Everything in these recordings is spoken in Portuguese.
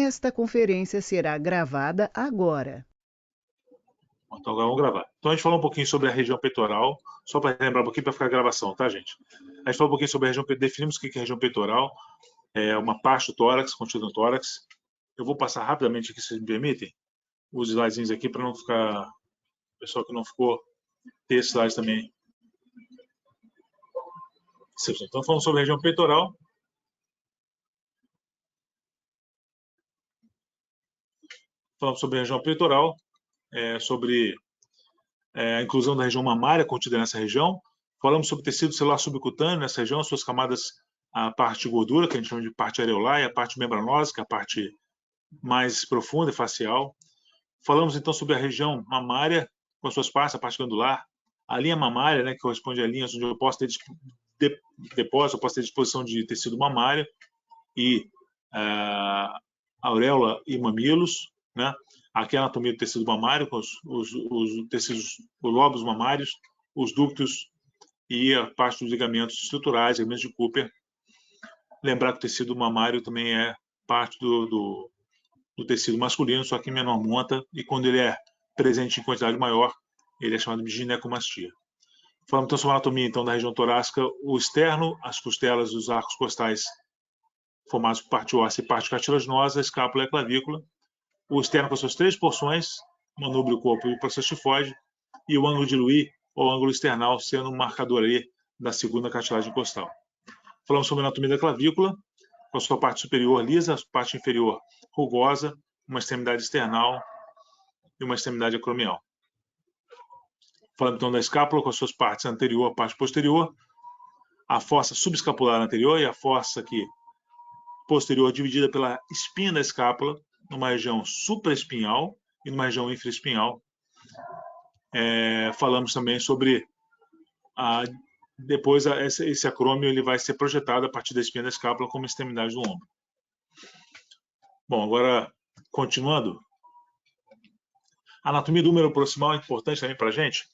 Esta conferência será gravada agora. Então agora vamos gravar. Então a gente falou um pouquinho sobre a região peitoral, só para lembrar um pouquinho para ficar a gravação, tá, gente? A gente falou um pouquinho sobre a região, definimos o que é a região peitoral, é uma parte do tórax, contida no tórax. Eu vou passar rapidamente aqui, se vocês me permitem, os slidezinhos aqui para não ficar, o pessoal que não ficou, ter esses slides também. Então falando sobre a região peitoral. Falamos sobre a região peitoral, sobre a inclusão da região mamária contida nessa região. Falamos sobre tecido celular subcutâneo nessa região, suas camadas, a parte de gordura, que a gente chama de parte areolar, e a parte membranosa, que é a parte mais profunda e facial. Falamos então sobre a região mamária, com suas partes, a parte glandular, a linha mamária, né, que corresponde a linhas onde eu posso ter depósito, eu posso ter disposição de tecido mamário, e auréola e mamilos, né? Aqui é a anatomia do tecido mamário, com os tecidos, os lobos mamários, os ductos e a parte dos ligamentos estruturais, ligamentos de Cooper. Lembrar que o tecido mamário também é parte do tecido masculino, só que em menor monta, e quando ele é presente em quantidade maior, ele é chamado de ginecomastia. Falamos então sobre a anatomia então, da região torácica, o externo, as costelas, os arcos costais formados por parte óssea e parte cartilaginosa, a escápula e a clavícula. O externo com suas três porções, manúbrio, corpo e processo tifoide, e o ângulo de Louis, ou ângulo external, sendo um marcador aí da segunda cartilagem costal. Falamos sobre a anatomia da clavícula, com a sua parte superior lisa, a parte inferior rugosa, uma extremidade external e uma extremidade acromial. Falamos então da escápula, com as suas partes anterior, parte posterior, a fossa subescapular anterior e a fossa aqui posterior dividida pela espinha da escápula, numa região supraespinhal e numa região infraespinhal. Falamos também sobre depois esse acrômio ele vai ser projetado a partir da espinha da escápula como extremidade do ombro. Bom, agora continuando, a anatomia do húmero proximal é importante também para a gente.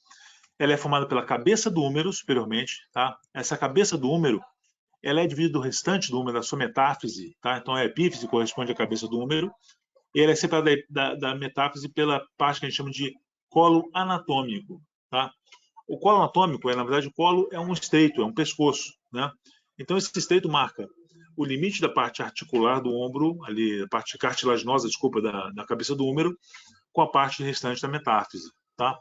Ela é formada pela cabeça do húmero superiormente, tá? Essa cabeça do húmero ela é dividida do restante do húmero, da sua metáfise, tá? Então a epífise corresponde à cabeça do húmero, e ela é separada da metáfise pela parte que a gente chama de colo anatômico, tá? O colo anatômico, na verdade, o colo é um estreito, é um pescoço, né? Então esse estreito marca o limite da parte articular do ombro, ali, a parte cartilaginosa, desculpa, da cabeça do húmero, com a parte restante da metáfise, tá?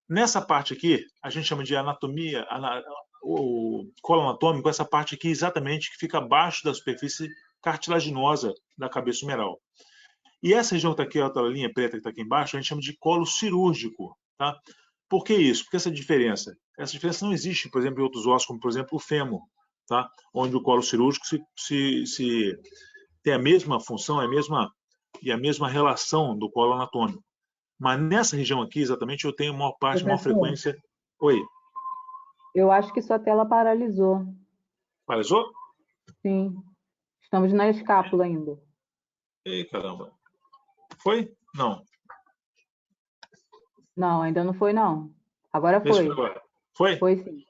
Nessa parte aqui, a gente chama de anatomia, o colo anatômico, essa parte aqui exatamente que fica abaixo da superfície cartilaginosa da cabeça humeral. E essa região que está aqui, outra linha preta que está aqui embaixo, a gente chama de colo cirúrgico, tá? Por que isso? Por que essa diferença? Essa diferença não existe, por exemplo, em outros ossos, como, por exemplo, o fêmur, tá? Onde o colo cirúrgico se tem a mesma função, a mesma relação do colo anatômico. Mas nessa região aqui, exatamente, eu tenho maior frequência... Oi? Eu acho que sua tela paralisou. Paralisou? Sim. Estamos na escápula ainda. Ei, caramba. Foi? Não. Não, ainda não foi, não. Agora foi. Agora. Foi? Foi sim.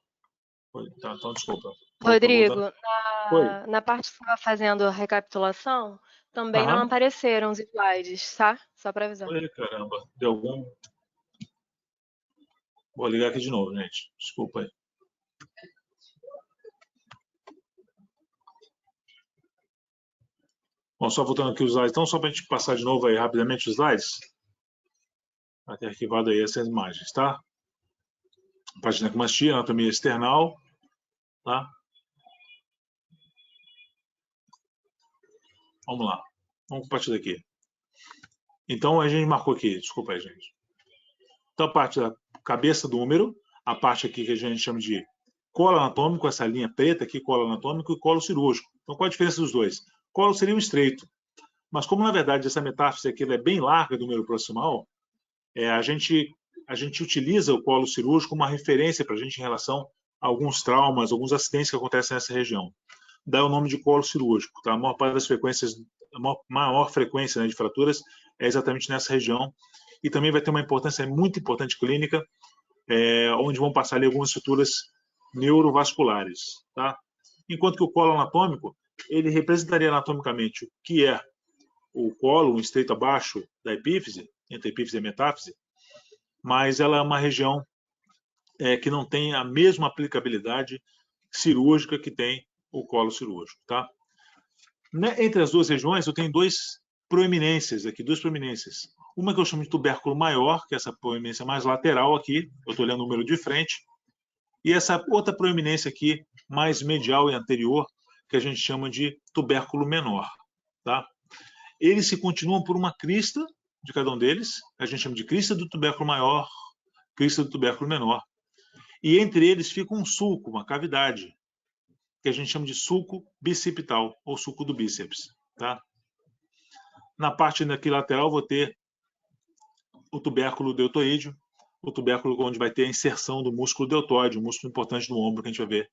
Foi. Tá, então, desculpa. Rodrigo, na parte que você estava fazendo a recapitulação, também não apareceram os slides, tá? Só para avisar. Oi, caramba. Deu algum... Vou ligar aqui de novo, gente. Desculpa aí. Bom, só voltando aqui os slides. Então, só para a gente passar de novo aí rapidamente os slides. Vai ter arquivado aí essas imagens, tá? A parte de ginecomastia, anatomia external, tá? Vamos lá. Vamos partir daqui. Então, a gente marcou aqui. Desculpa aí, gente. Então, a parte da cabeça do húmero, a parte aqui que a gente chama de colo anatômico, essa linha preta aqui, colo anatômico e colo cirúrgico. Então, qual a diferença dos dois? Colo seria o estreito. Mas como, na verdade, essa metáfise aqui é bem larga do húmero proximal, a gente utiliza o colo cirúrgico como uma referência para a gente em relação a alguns traumas, alguns acidentes que acontecem nessa região. Dá o nome de colo cirúrgico. Tá? A maior parte das frequências, a maior frequência, né, de fraturas é exatamente nessa região. E também vai ter uma importância muito importante clínica, onde vão passar ali algumas estruturas neurovasculares. Tá? Enquanto que o colo anatômico, ele representaria anatomicamente o que é o colo, um estreito abaixo da epífise, entre a epífise e a metáfise, mas ela é uma região que não tem a mesma aplicabilidade cirúrgica que tem o colo cirúrgico, tá? Entre as duas regiões, eu tenho duas proeminências. Uma que eu chamo de tubérculo maior, que é essa proeminência mais lateral aqui, eu estou olhando o número de frente, e essa outra proeminência aqui, mais medial e anterior, que a gente chama de tubérculo menor, tá? Eles se continuam por uma crista de cada um deles, a gente chama de crista do tubérculo maior, crista do tubérculo menor, e entre eles fica um sulco, uma cavidade, que a gente chama de sulco bicipital, ou sulco do bíceps, tá? Na parte aqui lateral, vou ter o tubérculo deltoídeo, o tubérculo onde vai ter a inserção do músculo deltoide, um músculo importante do ombro, que a gente vai ver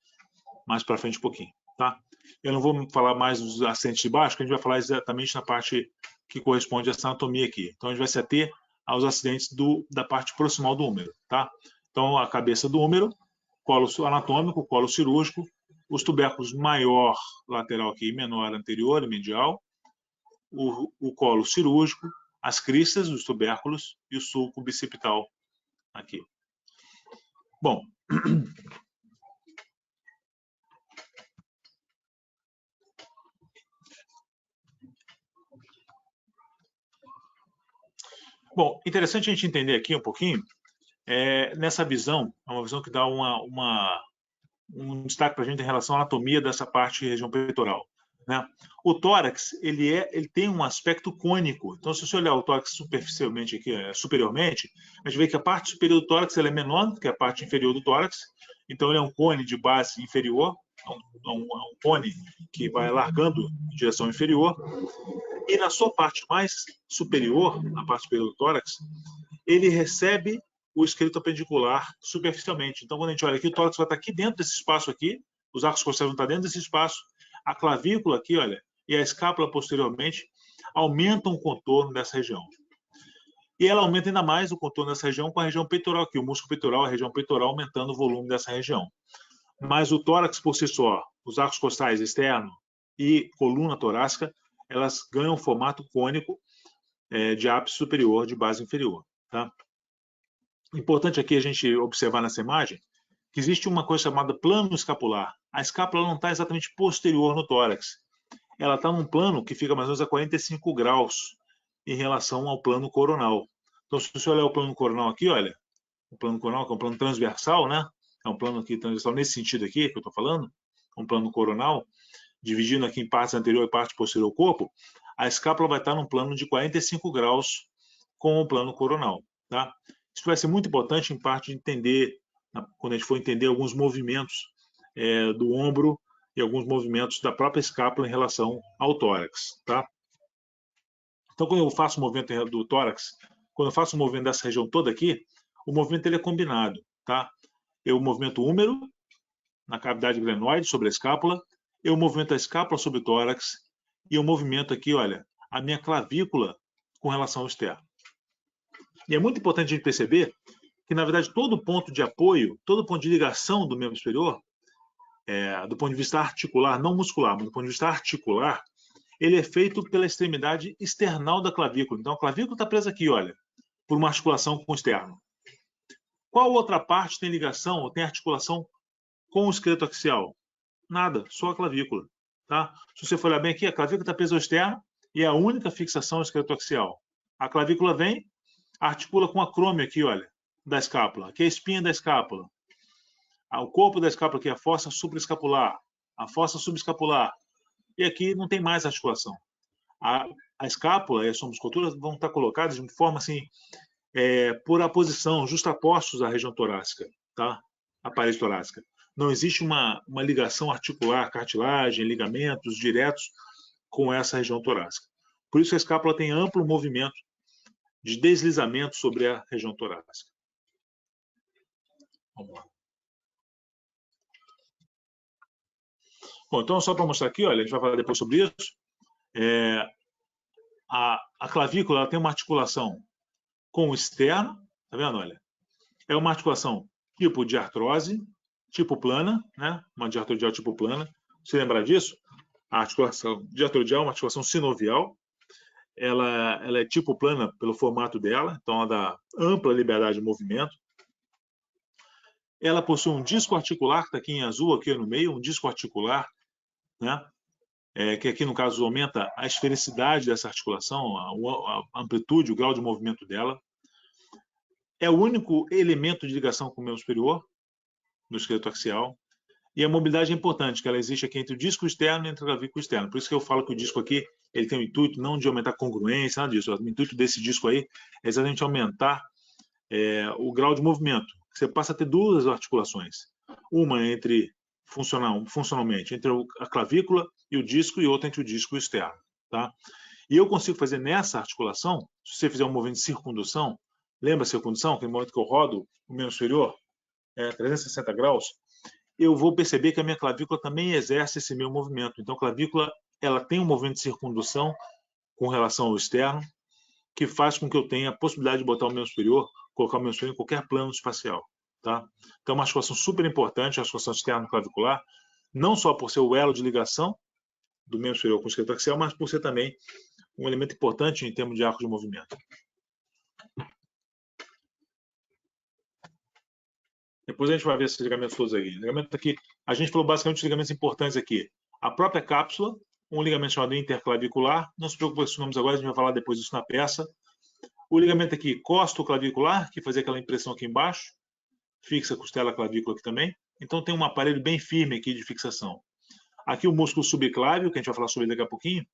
mais para frente um pouquinho, tá? Eu não vou falar mais dos acidentes de baixo, que a gente vai falar exatamente na parte que corresponde a essa anatomia aqui. Então, a gente vai se ater aos acidentes da parte proximal do úmero, tá? Então, a cabeça do úmero, colo anatômico, colo cirúrgico, os tubérculos maior lateral aqui, menor anterior e medial, o colo cirúrgico, as cristas dos tubérculos e o sulco bicipital aqui. Bom, interessante a gente entender aqui um pouquinho, nessa visão, é uma visão que dá um destaque para a gente em relação à anatomia dessa parte de região peitoral, né? O tórax, ele tem um aspecto cônico. Então, se você olhar o tórax superficialmente aqui, superiormente, a gente vê que a parte superior do tórax ela é menor do que a parte inferior do tórax. Então, ele é um cone de base inferior, é um cone que vai largando em direção inferior. E na sua parte mais superior, na parte superior do tórax, ele recebe o esqueleto apendicular superficialmente. Então, quando a gente olha aqui, o tórax vai estar aqui dentro desse espaço aqui, os arcos costais vão estar dentro desse espaço, a clavícula aqui, olha, e a escápula posteriormente aumentam o contorno dessa região. E ela aumenta ainda mais o contorno dessa região com a região peitoral aqui, o músculo peitoral, a região peitoral aumentando o volume dessa região. Mas o tórax por si só, os arcos costais externo e coluna torácica, elas ganham formato cônico de ápice superior, de base inferior, tá? Importante aqui a gente observar nessa imagem que existe uma coisa chamada plano escapular. A escápula não está exatamente posterior no tórax. Ela está num plano que fica mais ou menos a 45 graus em relação ao plano coronal. Então, se você olhar o plano coronal aqui, olha, o plano coronal que é um plano transversal, né? É um plano aqui transversal nesse sentido aqui que eu estou falando, um plano coronal, dividindo aqui em parte anterior e parte posterior do corpo, a escápula vai estar num plano de 45 graus com o plano coronal, tá? Isso vai ser muito importante em parte de entender, quando a gente for entender alguns movimentos do ombro e alguns movimentos da própria escápula em relação ao tórax, tá? Então, quando eu faço o movimento do tórax, quando eu faço o movimento dessa região toda aqui, o movimento ele é combinado, tá? Eu movimento o úmero na cavidade glenoide sobre a escápula, eu movimento a escápula sobre o tórax e eu movimento aqui, olha, a minha clavícula com relação ao externo. E é muito importante a gente perceber que, na verdade, todo ponto de apoio, todo ponto de ligação do membro superior, do ponto de vista articular, não muscular, mas do ponto de vista articular, ele é feito pela extremidade external da clavícula. Então, a clavícula está presa aqui, olha, por uma articulação com o externo. Qual outra parte tem ligação ou tem articulação com o esqueleto axial? Nada, só a clavícula. Tá? Se você for olhar bem aqui, a clavícula está presa ao externo e é a única fixação do esqueleto axial. A clavícula vem, articula com o acrômio aqui, olha, da escápula. Aqui é a espinha da escápula. O corpo da escápula aqui é a fossa supraescapular, a fossa subescapular. E aqui não tem mais articulação. A escápula e a sua musculatura vão estar colocadas de forma assim, por aposição, justapostos à região torácica, tá? A parede torácica. Não existe uma ligação articular, cartilagem, ligamentos diretos com essa região torácica. Por isso a escápula tem amplo movimento de deslizamento sobre a região torácica. Vamos lá. Bom, então só para mostrar aqui, olha, a gente vai falar depois sobre isso. A clavícula ela tem uma articulação com o externo, tá vendo? Olha, é uma articulação tipo de artrose, tipo plana, né? Uma diartrodial tipo plana. Se lembrar disso, a articulação diartrodial é uma articulação sinovial. ela é tipo plana pelo formato dela, então ela dá ampla liberdade de movimento. Ela possui um disco articular, que está aqui em azul, aqui no meio, um disco articular, né? Que aqui, no caso, aumenta a esfericidade dessa articulação, a amplitude, o grau de movimento dela. É o único elemento de ligação com o membro superior, no esqueleto axial. E a mobilidade é importante, que ela existe aqui entre o disco externo e entre o clavículo externo. Por isso que eu falo que o disco aqui ele tem o intuito não de aumentar a congruência, nada disso. O intuito desse disco aí é exatamente aumentar o grau de movimento. Você passa a ter duas articulações. Uma entre funcionalmente entre a clavícula e o disco, e outra entre o disco e o externo. Tá? E eu consigo fazer nessa articulação, se você fizer um movimento de circundução, lembra a circundução, aquele momento que eu rodo o membro superior, 360 graus, eu vou perceber que a minha clavícula também exerce esse meu movimento. Então, a clavícula ela tem um movimento de circundução com relação ao externo, que faz com que eu tenha a possibilidade de botar o membro superior, colocar o membro superior em qualquer plano espacial. Tá? Então, uma articulação super importante, a articulação externo-clavicular, não só por ser o elo de ligação do membro superior com o esqueleto axial, mas por ser também um elemento importante em termos de arco de movimento. Depois a gente vai ver esses ligamentos todos aqui. Ligamento aqui, a gente falou basicamente os ligamentos importantes aqui. A própria cápsula, um ligamento chamado interclavicular, não se preocupe com esses nomes agora, a gente vai falar depois disso na peça. O ligamento aqui costoclavicular, que fazia aquela impressão aqui embaixo, fixa a costela clavícula aqui também. Então tem um aparelho bem firme aqui de fixação. Aqui o músculo subclávio, que a gente vai falar sobre ele daqui a pouquinho,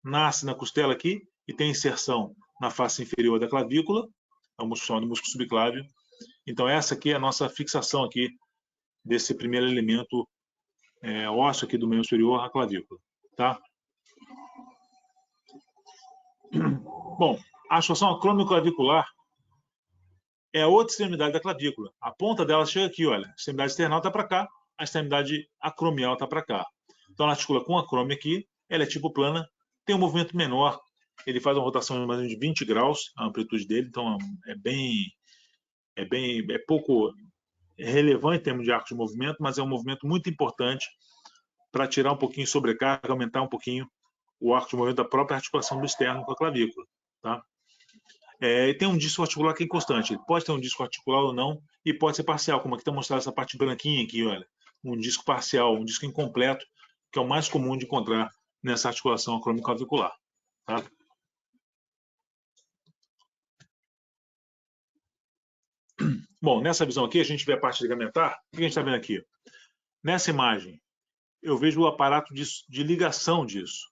nasce na costela aqui e tem inserção na face inferior da clavícula, é um músculo chamado músculo subclávio. Então essa aqui é a nossa fixação aqui desse primeiro elemento ósseo aqui do membro superior, a clavícula. Tá? Bom, a articulação acromioclavicular é a outra extremidade da clavícula. A ponta dela chega aqui, olha. A extremidade external está para cá, a extremidade acromial está para cá. Então ela articula com a acrômio aqui, ela é tipo plana, tem um movimento menor, ele faz uma rotação mais ou menos de 20 graus, a amplitude dele, então é pouco relevante em termos de arco de movimento, mas é um movimento muito importante para tirar um pouquinho de sobrecarga, aumentar um pouquinho o arco de movimento da própria articulação do externo com a clavícula. Tá? E tem um disco articular que é inconstante. Ele pode ter um disco articular ou não, e pode ser parcial, como aqui está mostrado essa parte branquinha aqui, olha. Um disco parcial, um disco incompleto, que é o mais comum de encontrar nessa articulação acromioclavicular. Tá? Bom, nessa visão aqui, a gente vê a parte ligamentar. O que a gente está vendo aqui? Nessa imagem, eu vejo o aparato de ligação disso.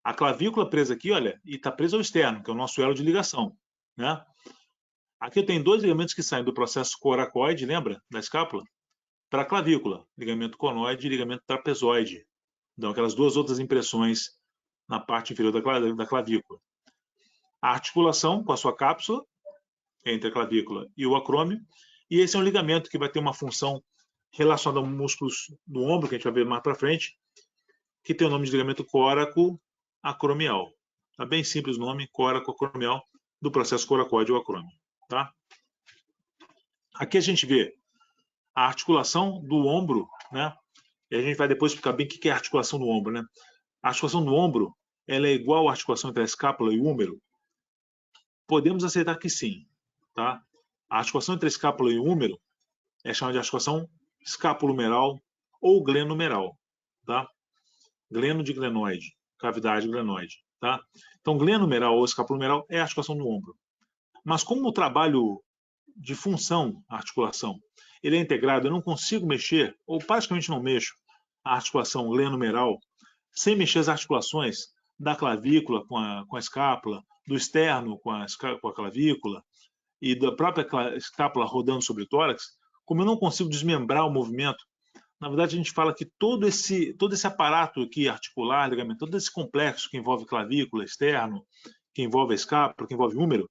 A clavícula presa aqui, olha, e está presa ao externo, que é o nosso elo de ligação. Né? Aqui eu tenho dois ligamentos que saem do processo coracoide, lembra? Da escápula, para a clavícula. Ligamento conoide e ligamento trapezoide. Então, aquelas duas outras impressões na parte inferior da clavícula. A articulação com a sua cápsula, entre a clavícula e o acrômio, e esse é um ligamento que vai ter uma função relacionada a músculos do ombro, que a gente vai ver mais para frente, que tem o nome de ligamento coraco-acromial. Tá bem simples o nome, coraco-acromial, do processo coracoide ou acrômio. Tá? Aqui a gente vê a articulação do ombro, né? E a gente vai depois explicar bem o que é a articulação do ombro, né? A articulação do ombro, ela é igual à articulação entre a escápula e o húmero? Podemos aceitar que sim, tá? A articulação entre a escápula e o húmero é chamada de articulação escapulohumeral ou glenohumeral, tá? Gleno de glenoide, cavidade glenoide, tá? Então, glenohumeral ou escapulohumeral é a articulação do ombro. Mas como o trabalho de função, a articulação, ele é integrado, eu não consigo mexer, ou praticamente não mexo, a articulação glenohumeral, sem mexer as articulações da clavícula com a escápula, do externo com a clavícula e da própria escápula rodando sobre o tórax, como eu não consigo desmembrar o movimento, na verdade a gente fala que todo esse aparato aqui articular, ligamento, todo esse complexo que envolve clavícula, externo, que envolve a escápula, que envolve o húmero,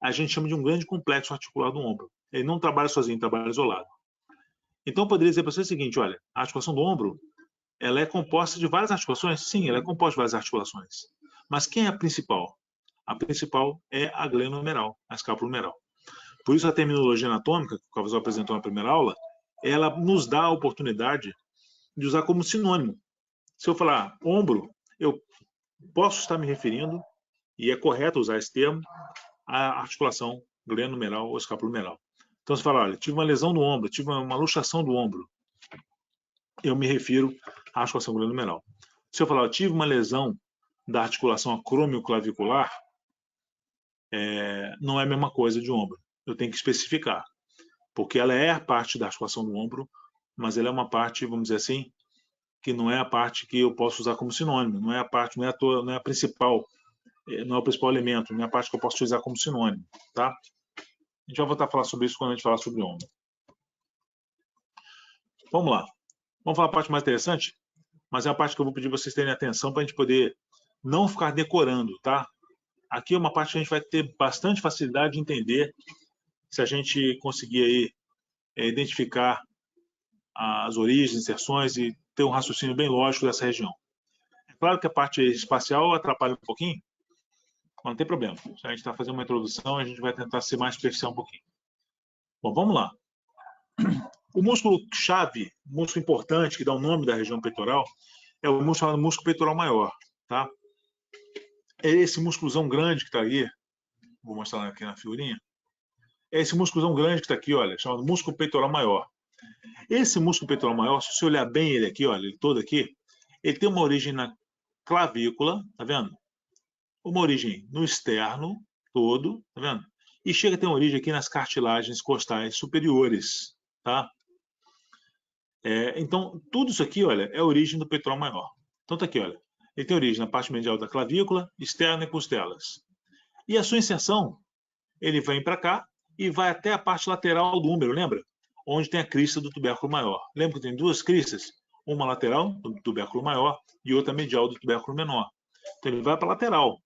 a gente chama de um grande complexo articular do ombro. Ele não trabalha sozinho, trabalha isolado. Então, eu poderia dizer para você o seguinte, olha, a articulação do ombro, ela é composta de várias articulações? Sim, ela é composta de várias articulações. Mas quem é a principal? A principal é a glenohumeral, a escápula humeral. Por isso, a terminologia anatômica, que o professor apresentou na primeira aula, ela nos dá a oportunidade de usar como sinônimo. Se eu falar ombro, eu posso estar me referindo, E é correto usar esse termo, a articulação glenohumeral ou escapulohumeral. Então, você fala, olha, tive uma lesão no ombro, tive uma luxação do ombro. Eu me refiro à articulação glenohumeral. Se eu falar, eu tive uma lesão da articulação acromioclavicular, não é a mesma coisa de ombro. Eu tenho que especificar, porque ela é a parte da articulação do ombro, mas ela é uma parte, vamos dizer assim, que não é a parte que eu posso usar como sinônimo, não é a parte, não é a principal, não é o principal elemento, não é a parte que eu posso utilizar como sinônimo, tá? A gente vai voltar a falar sobre isso quando a gente falar sobre ombro. Vamos lá. Vamos falar a parte mais interessante, mas é a parte que eu vou pedir vocês terem atenção para a gente poder não ficar decorando, tá? Aqui é uma parte que a gente vai ter bastante facilidade de entender se a gente conseguir aí identificar as origens, inserções e ter um raciocínio bem lógico dessa região. É claro que a parte espacial atrapalha um pouquinho, mas não tem problema. Se a gente está fazendo uma introdução, a gente vai tentar ser mais superficial um pouquinho. Bom, vamos lá. O músculo-chave, músculo importante, que dá o nome da região peitoral, é o músculo chamado músculo peitoral maior, tá? É esse músculozão grande que está aí, vou mostrar aqui na figurinha, é esse músculozão grande que está aqui, olha, chamado músculo peitoral maior. Esse músculo peitoral maior, se você olhar bem ele aqui, olha, ele todo aqui, ele tem uma origem na clavícula, tá vendo? Uma origem no externo todo, tá vendo? E chega a ter uma origem aqui nas cartilagens costais superiores, tá? Então, tudo isso aqui, olha, é a origem do peitoral maior. Então, tá aqui, olha. Ele tem origem na parte medial da clavícula, externa e costelas. E a sua inserção, ele vem para cá e vai até a parte lateral do úmero, lembra? Onde tem a crista do tubérculo maior. Lembra que tem duas cristas? Uma lateral do tubérculo maior e outra medial do tubérculo menor. Então, ele vai para a lateral.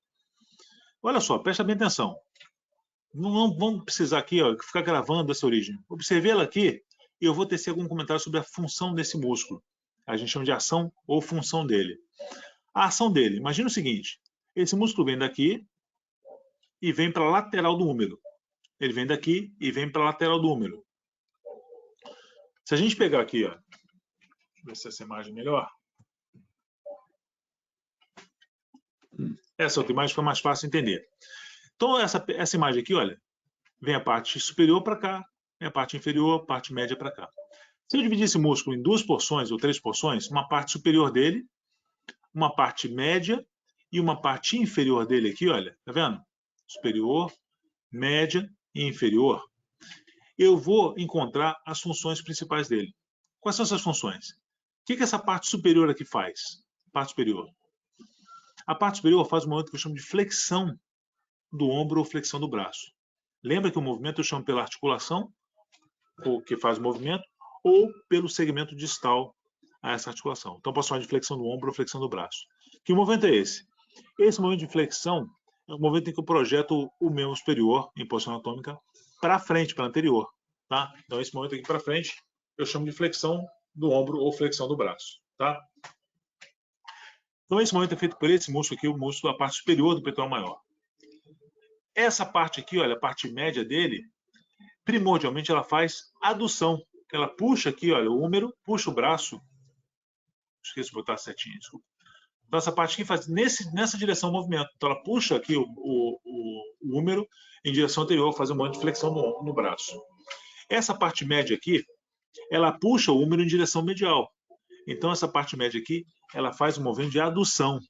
Olha só, presta bem atenção. Não vamos precisar aqui, ó, ficar gravando essa origem. Observei ela aqui e eu vou tecer algum comentário sobre a função desse músculo. A gente chama de ação ou função dele. A ação dele, imagina o seguinte, esse músculo vem daqui e vem para a lateral do úmero. Ele vem daqui e vem para a lateral do úmero. Se a gente pegar aqui, ó, ver se essa imagem é melhor. Essa outra imagem fica mais fácil de entender. Então, essa imagem aqui, olha, vem a parte superior para cá, vem a parte inferior, a parte média para cá. Se eu dividir esse músculo em 2 porções ou 3 porções, uma parte superior dele, uma parte média e uma parte inferior dele aqui, olha, tá vendo? Superior, média e inferior. Eu vou encontrar as funções principais dele. Quais são essas funções? O que essa parte superior aqui faz? Parte superior. A parte superior faz um movimento que eu chamo de flexão do ombro ou flexão do braço. Lembra que o movimento eu chamo pela articulação, ou que faz o movimento, ou pelo segmento distal a essa articulação. Então, posso chamar de flexão do ombro ou flexão do braço. Que movimento é esse? Esse movimento de flexão é o momento em que eu projeto o membro superior, em posição anatômica, para frente, para anterior. Tá? Então, esse momento aqui para frente, eu chamo de flexão do ombro ou flexão do braço. Tá? Então, esse movimento é feito por esse músculo aqui, o músculo da parte superior do peitoral maior. Essa parte aqui, olha, a parte média dele, primordialmente ela faz adução. Ela puxa aqui, olha, o úmero, puxa o braço. Esqueci de botar setinha, desculpa. Então, essa parte aqui faz nessa direção o movimento. Então, ela puxa aqui o úmero em direção anterior, faz um movimento de flexão no braço. Essa parte média aqui, ela puxa o úmero em direção medial. Então, essa parte média aqui, ela faz um movimento de adução,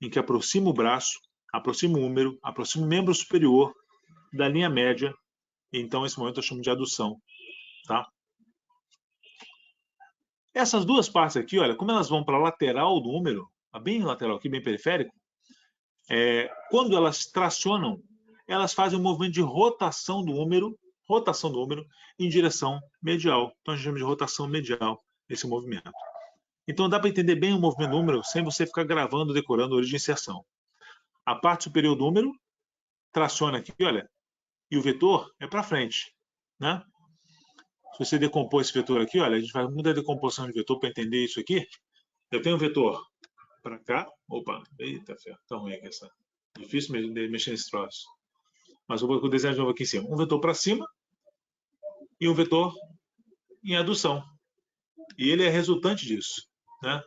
em que aproxima o braço, aproxima o úmero, aproxima o membro superior da linha média. Então, esse movimento eu chamo de adução. Tá? Essas duas partes aqui, olha, como elas vão para a lateral do úmero, bem lateral aqui, bem periférico, quando elas tracionam, elas fazem um movimento de rotação do úmero em direção medial. Então, a gente chama de rotação medial esse movimento. Então, dá para entender bem o movimento do úmero sem você ficar gravando, decorando a origem de inserção. A parte superior do úmero traciona aqui, olha, e o vetor é para frente, né? Se você decompor esse vetor aqui, olha, a gente faz muita decomposição de vetor para entender isso aqui. Eu tenho um vetor para cá. Opa, eita, ferro, tá ruim aqui essa. Difícil mexer nesse troço. Mas eu vou desenhar de novo aqui em cima. Um vetor para cima e um vetor em adução. E ele é resultante disso, né?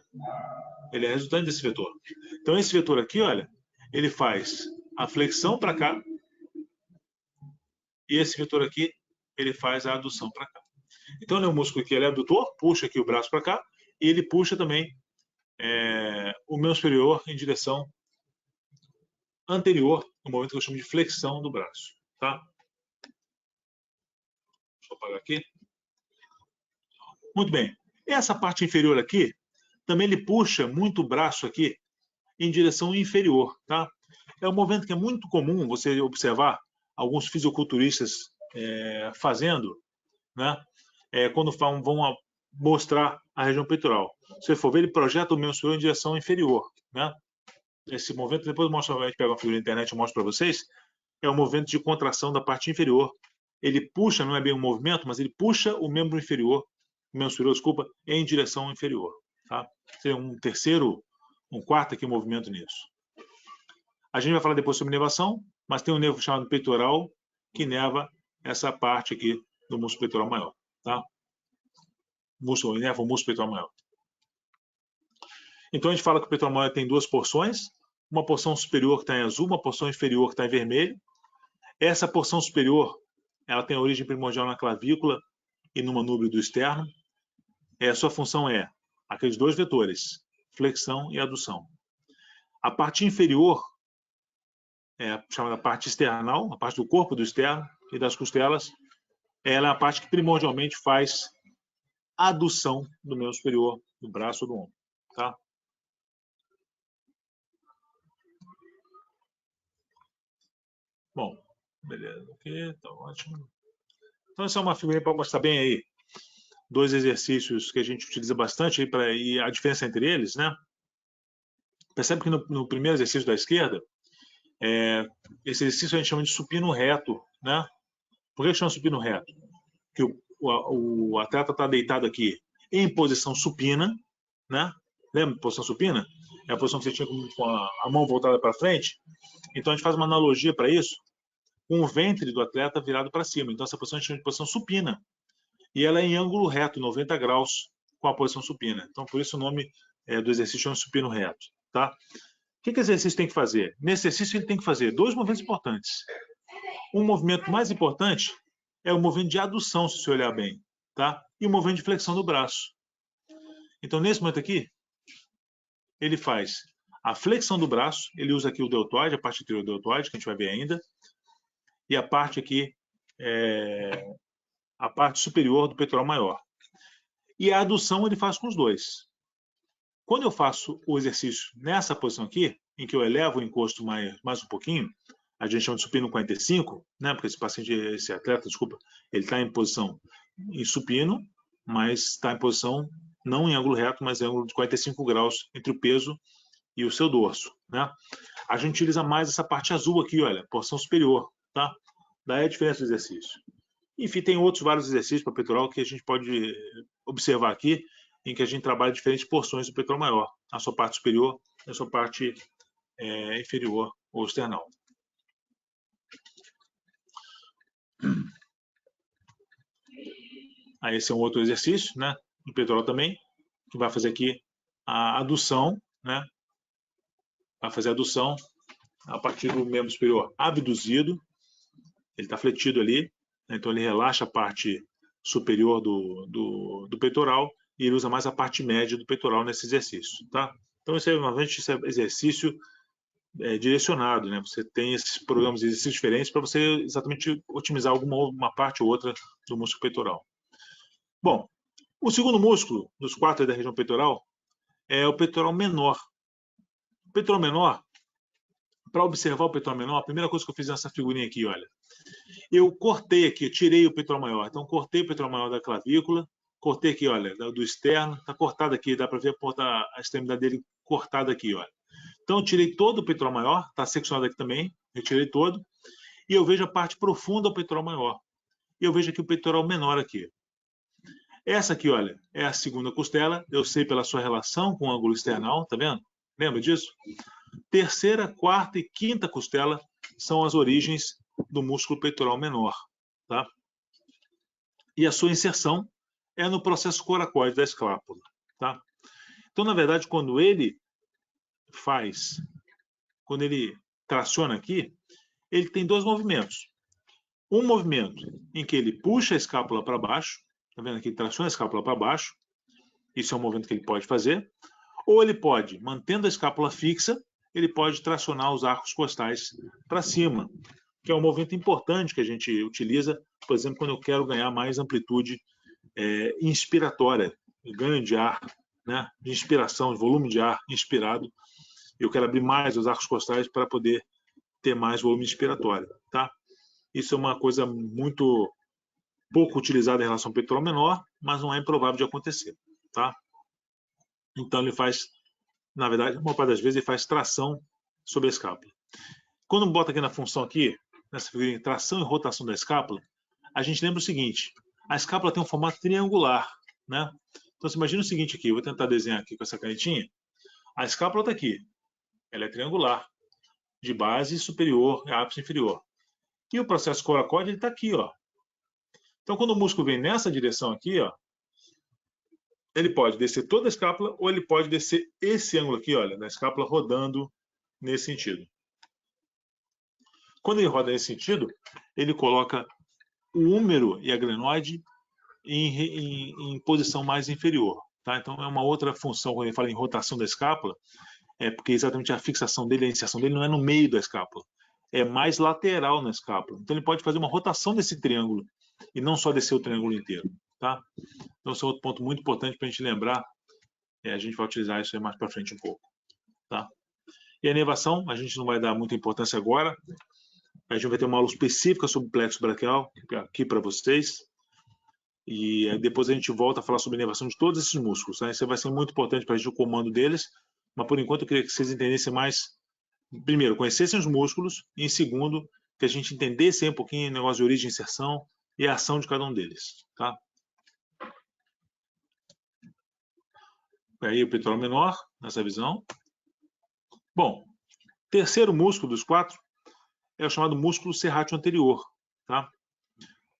Ele é resultante desse vetor. Então, esse vetor aqui, olha, ele faz a flexão para cá. E esse vetor aqui, ele faz a adução para cá. Então, ele é um músculo que ele é adutor, puxa aqui o braço para cá, e ele puxa também o membro superior em direção anterior, no momento que eu chamo de flexão do braço. Tá? Deixa eu apagar aqui. Muito bem. Essa parte inferior aqui, também ele puxa muito o braço aqui em direção inferior. Tá? É um movimento que é muito comum você observar alguns fisiculturistas fazendo, né? Quando vão mostrar a região peitoral. Se você for ver, ele projeta o membro superior em direção inferior. Né? Esse movimento, depois a gente pega uma figura na internet e mostro para vocês, é um movimento de contração da parte inferior. Ele puxa, não é bem um movimento, mas ele puxa o membro inferior, o membro superior, desculpa, em direção inferior. Tá? Tem um quarto aqui movimento nisso. A gente vai falar depois sobre nervação, mas tem um nervo chamado peitoral que nerva essa parte aqui do músculo peitoral maior. Tá? Nerva o músculo peitoral maior. Então a gente fala que o peitoral maior tem duas porções, uma porção superior que está em azul, uma porção inferior que está em vermelho. Essa porção superior, ela tem a origem primordial na clavícula e no manúbrio do externo. A sua função é aqueles dois vetores, flexão e adução. A parte inferior, chamada parte external, a parte do corpo do externo e das costelas, ela é a parte que primordialmente faz adução do membro superior, do braço ou do ombro. Tá? Bom, beleza, aqui, tá ótimo. Então, essa é uma figurinha para mostrar bem aí dois exercícios que a gente utiliza bastante e a diferença entre eles, né? Percebe que no primeiro exercício da esquerda, esse exercício a gente chama de supino reto, né? Por que chama supino reto? Porque o atleta está deitado aqui em posição supina, né? Lembra de posição supina? É a posição que você tinha com a mão voltada para frente. Então a gente faz uma analogia para isso com o ventre do atleta virado para cima. Então essa posição a gente chama de posição supina. E ela é em ângulo reto, 90 graus, com a posição supina. Então por isso o nome do exercício chama supino reto. Tá? O que o exercício tem que fazer? Nesse exercício ele tem que fazer dois movimentos importantes. Um movimento mais importante é o movimento de adução, se você olhar bem. Tá? E o movimento de flexão do braço. Então nesse momento aqui, ele faz a flexão do braço, ele usa aqui o deltoide, a parte anterior do deltoide, que a gente vai ver ainda, e a parte aqui, a parte superior do peitoral maior. E a adução ele faz com os dois. Quando eu faço o exercício nessa posição aqui, em que eu elevo o encosto mais um pouquinho, a gente chama de supino 45, né? Porque esse atleta, desculpa, ele está em posição em supino, mas está em posição não em ângulo reto, mas em ângulo de 45 graus entre o peso e o seu dorso, né? A gente utiliza mais essa parte azul aqui, olha, porção superior, tá? Daí a diferença do exercício. Enfim, tem vários exercícios para peitoral que a gente pode observar aqui, em que a gente trabalha diferentes porções do peitoral maior, a sua parte superior e a sua parte inferior ou external. Aí esse é um outro exercício, né, do peitoral também, que vai fazer aqui a adução, né, vai fazer a adução a partir do membro superior abduzido, ele está fletido ali, né, então ele relaxa a parte superior do peitoral e ele usa mais a parte média do peitoral nesse exercício, tá? Então esse é exercício direcionado, né? Você tem esses programas de exercícios diferentes para você exatamente otimizar uma parte ou outra do músculo peitoral. Bom, o segundo músculo dos 4 da região peitoral é o peitoral menor. O peitoral menor, para observar o peitoral menor, a primeira coisa que eu fiz nessa figurinha aqui, olha, eu cortei aqui, tirei o peitoral maior. Então cortei o peitoral maior da clavícula, cortei aqui, olha, do externo, está cortado aqui, dá para ver a extremidade dele cortada aqui, olha. Então eu tirei todo o peitoral maior, está seccionado aqui também, retirei todo, e eu vejo a parte profunda do peitoral maior. E eu vejo aqui o peitoral menor aqui. Essa aqui, olha, é a segunda costela, eu sei pela sua relação com o ângulo external, tá vendo? Lembra disso? Terceira, quarta e quinta costela são as origens do músculo peitoral menor, tá? E a sua inserção é no processo coracoide da escápula, tá? Então, na verdade, quando ele traciona aqui, ele tem dois movimentos. Um movimento em que ele puxa a escápula para baixo, tá vendo aqui? Ele traciona a escápula para baixo, isso é um movimento que ele pode fazer. Ou ele pode, mantendo a escápula fixa, ele pode tracionar os arcos costais para cima, que é um movimento importante que a gente utiliza, por exemplo, quando eu quero ganhar mais amplitude inspiratória, ganho de ar, né, de inspiração, de volume de ar inspirado. Eu quero abrir mais os arcos costais para poder ter mais volume inspiratório, tá? Isso é uma coisa muito pouco utilizada em relação ao peitoral menor, mas não é improvável de acontecer, tá? Então ele faz, na verdade, uma parte das vezes ele faz tração sobre a escápula. Quando bota aqui na função aqui, nessa figurinha, tração e rotação da escápula, a gente lembra o seguinte: a escápula tem um formato triangular, né? Então você imagina o seguinte aqui, eu vou tentar desenhar aqui com essa canetinha. A escápula está aqui, ela é triangular, de base superior e ápice inferior. E o processo coracóide está aqui, ó. Então quando o músculo vem nessa direção aqui, ó, ele pode descer toda a escápula ou ele pode descer esse ângulo aqui, olha, da escápula rodando nesse sentido. Quando ele roda nesse sentido, ele coloca o húmero e a glenoide em posição mais inferior. Tá? Então é uma outra função, quando ele fala em rotação da escápula, é porque exatamente a fixação dele, a inserção dele não é no meio da escápula, é mais lateral na escápula. Então ele pode fazer uma rotação desse triângulo e não só descer o triângulo inteiro. Tá? Então esse é outro ponto muito importante para a gente lembrar. A gente vai utilizar isso aí mais para frente um pouco. Tá? E a inervação, a gente não vai dar muita importância agora. A gente vai ter uma aula específica sobre o plexo braquial aqui para vocês. E depois a gente volta a falar sobre a inervação de todos esses músculos. Tá? Isso vai ser muito importante para a gente o comando deles. Mas por enquanto eu queria que vocês entendessem mais. Primeiro, conhecessem os músculos. E em segundo, que a gente entendesse um pouquinho o negócio de origem e inserção e a ação de cada um deles. Tá? Aí o peitoral menor, nessa visão. Bom, terceiro músculo dos 4 é o chamado músculo serrátil anterior. Tá?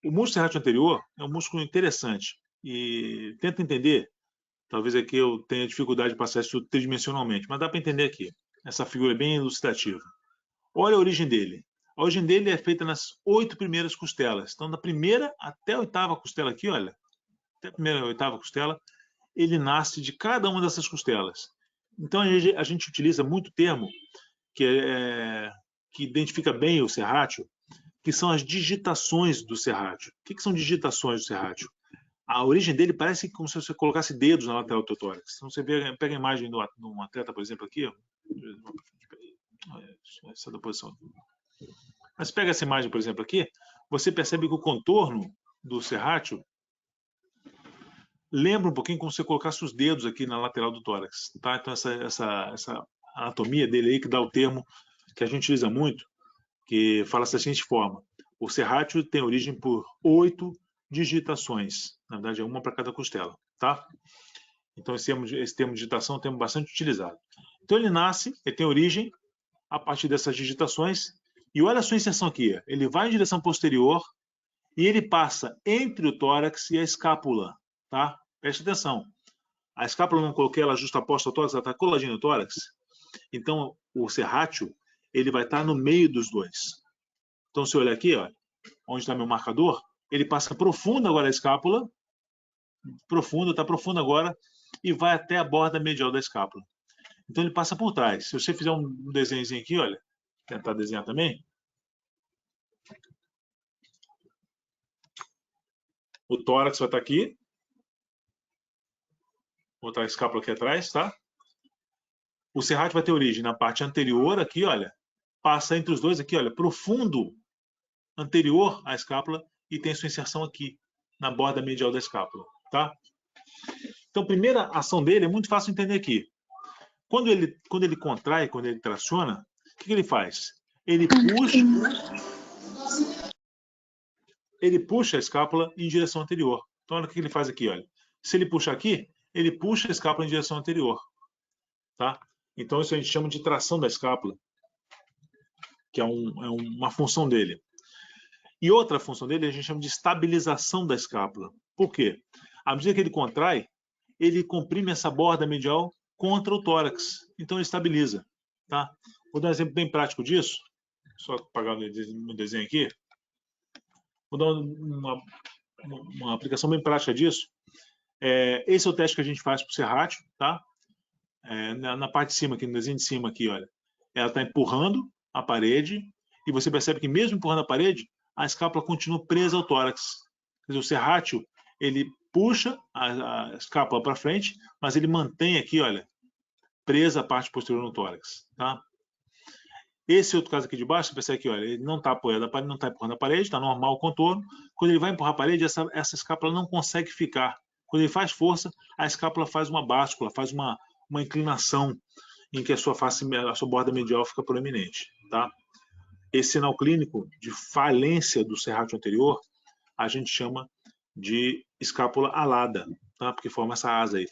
O músculo serrátil anterior é um músculo interessante e tenta entender, talvez aqui eu tenha dificuldade de passar isso tridimensionalmente, mas dá para entender aqui. Essa figura é bem elucidativa. Olha a origem dele. A origem dele é feita nas 8 primeiras costelas. Então, da primeira até a 8ª costela aqui, olha, até a primeira e 8ª costela, ele nasce de cada uma dessas costelas. Então, a gente utiliza muito termo que identifica bem o serrátil, que são as digitações do serrátil. O que são digitações do serrátil? A origem dele parece como se você colocasse dedos na lateral do tórax. Então você pega a imagem de um atleta, por exemplo, aqui. Ó. Essa da posição. Mas pega essa imagem, por exemplo, aqui. Você percebe que o contorno do serrátil lembra um pouquinho como se você colocasse os dedos aqui na lateral do tórax. Tá? Então essa anatomia dele aí que dá o termo que a gente utiliza muito, que fala da seguinte forma: o serrátil tem origem por 8 digitações. Na verdade, é uma para cada costela. Tá? Então, esse termo de digitação é um termo bastante utilizado. Então, ele nasce, ele tem origem a partir dessas digitações. E olha a sua inserção aqui. Ele vai em direção posterior e ele passa entre o tórax e a escápula. Tá? Preste atenção. A escápula, eu não coloquei ela justaposta ao tórax, ela está coladinha no tórax. Então, o serrátil ele vai estar no meio dos dois. Então, se eu olhar aqui, ó, onde está meu marcador, ele passa profundo agora a escápula, está profundo agora, e vai até a borda medial da escápula. Então, ele passa por trás. Se você fizer um desenhozinho aqui, olha, tentar desenhar também, o tórax vai estar aqui, vou botar a escápula aqui atrás, tá? O serrátil vai ter origem na parte anterior aqui, olha, passa entre os dois aqui, olha, profundo anterior à escápula e tem sua inserção aqui, na borda medial da escápula, tá? Então, a primeira ação dele é muito fácil de entender aqui. Quando ele contrai, quando ele traciona, o que ele faz? Ele puxa a escápula em direção anterior. Então, olha o que ele faz aqui, olha. Se ele puxar aqui, ele puxa a escápula em direção anterior, tá? Então, isso a gente chama de tração da escápula, que é uma função dele. E outra função dele a gente chama de estabilização da escápula. Por quê? À medida que ele contrai, ele comprime essa borda medial contra o tórax. Então ele estabiliza. Tá? Vou dar um exemplo bem prático disso. Só apagar o meu desenho aqui. Vou dar uma aplicação bem prática disso. Esse é o teste que a gente faz para o serrátil, tá? Na parte de cima, aqui no desenho de cima, aqui, olha. Ela está empurrando a parede e você percebe que mesmo empurrando a parede, a escápula continua presa ao tórax. Quer dizer, o serrátil, ele puxa a escápula para frente, mas ele mantém aqui, olha, presa a parte posterior no tórax, tá? Esse outro caso aqui de baixo, você percebe que, olha, ele não está apoiando a parede, não está empurrando a parede, está normal o contorno. Quando ele vai empurrar a parede, essa escápula não consegue ficar. Quando ele faz força, a escápula faz uma báscula, faz uma inclinação em que a sua borda medial fica proeminente, tá? Esse sinal clínico de falência do serrátil anterior, a gente chama de escápula alada, tá? Porque forma essa asa aí,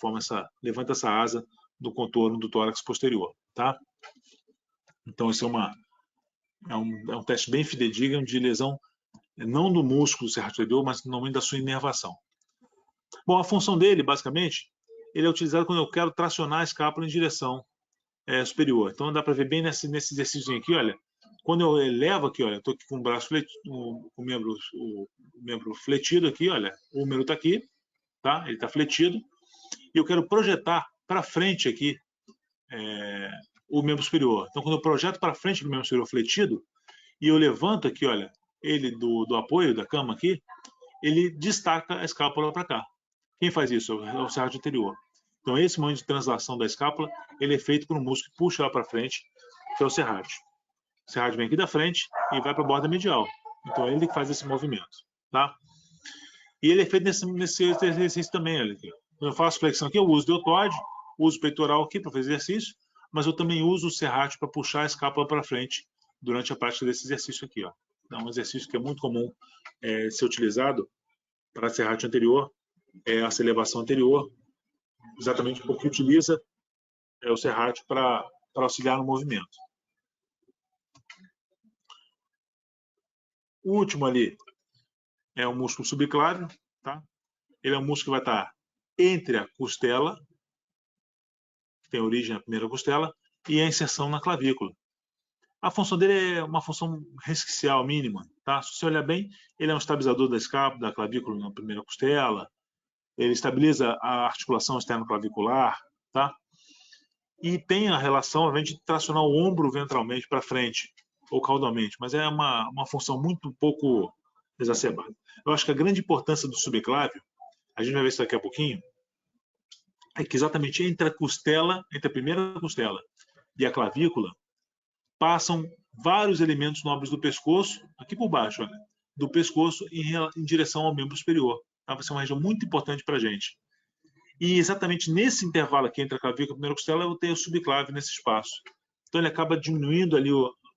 levanta essa asa do contorno do tórax posterior, tá? Então, esse é um teste bem fidedigno de lesão, não do músculo do serrátil anterior, mas normalmente da sua inervação. Bom, a função dele, basicamente, ele é utilizado quando eu quero tracionar a escápula em direção superior. Então, dá para ver bem nesse exercício aqui, olha. Quando eu elevo aqui, olha, estou aqui com o braço fletido, o membro fletido aqui, olha. O húmero está aqui, tá? Ele está fletido. E eu quero projetar para frente aqui o membro superior. Então, quando eu projeto para frente do membro superior fletido e eu levanto aqui, olha, ele do apoio da cama aqui, ele destaca a escápula para cá. Quem faz isso? É o serrátil anterior. Então, esse momento de translação da escápula, ele é feito por um músculo que puxa ela para frente, que é o serrátil. O serrátil vem aqui da frente e vai para a borda medial. Então, é ele que faz esse movimento, tá? E ele é feito nesse exercício também, olha aqui. Quando eu faço flexão aqui, eu uso deltoide, uso peitoral aqui para fazer exercício, mas eu também uso o serrátil para puxar a escápula para frente durante a prática desse exercício aqui, ó. Então, um exercício que é muito comum ser utilizado para serrátil anterior, essa elevação anterior, exatamente porque utiliza o serrátil para auxiliar no movimento. O último ali é o músculo subclávio, tá? Ele é um músculo que vai estar entre a costela, que tem origem na primeira costela, e a inserção na clavícula. A função dele é uma função resquicial mínima, tá? Se você olhar bem, ele é um estabilizador da escápula, da clavícula na primeira costela, ele estabiliza a articulação externo-clavicular, tá? E tem a relação, obviamente, de tracionar o ombro ventralmente para frente, ou caudalmente, mas é uma função muito pouco exacerbada. Eu acho que a grande importância do subclávio, a gente vai ver isso daqui a pouquinho, é que exatamente entre a primeira costela e a clavícula, passam vários elementos nobres do pescoço, aqui por baixo, olha, do pescoço em direção ao membro superior. Tá? Vai ser uma região muito importante para a gente. E exatamente nesse intervalo aqui entre a clavícula e a primeira costela, eu tenho o subclávio nesse espaço. Então ele acaba diminuindo ali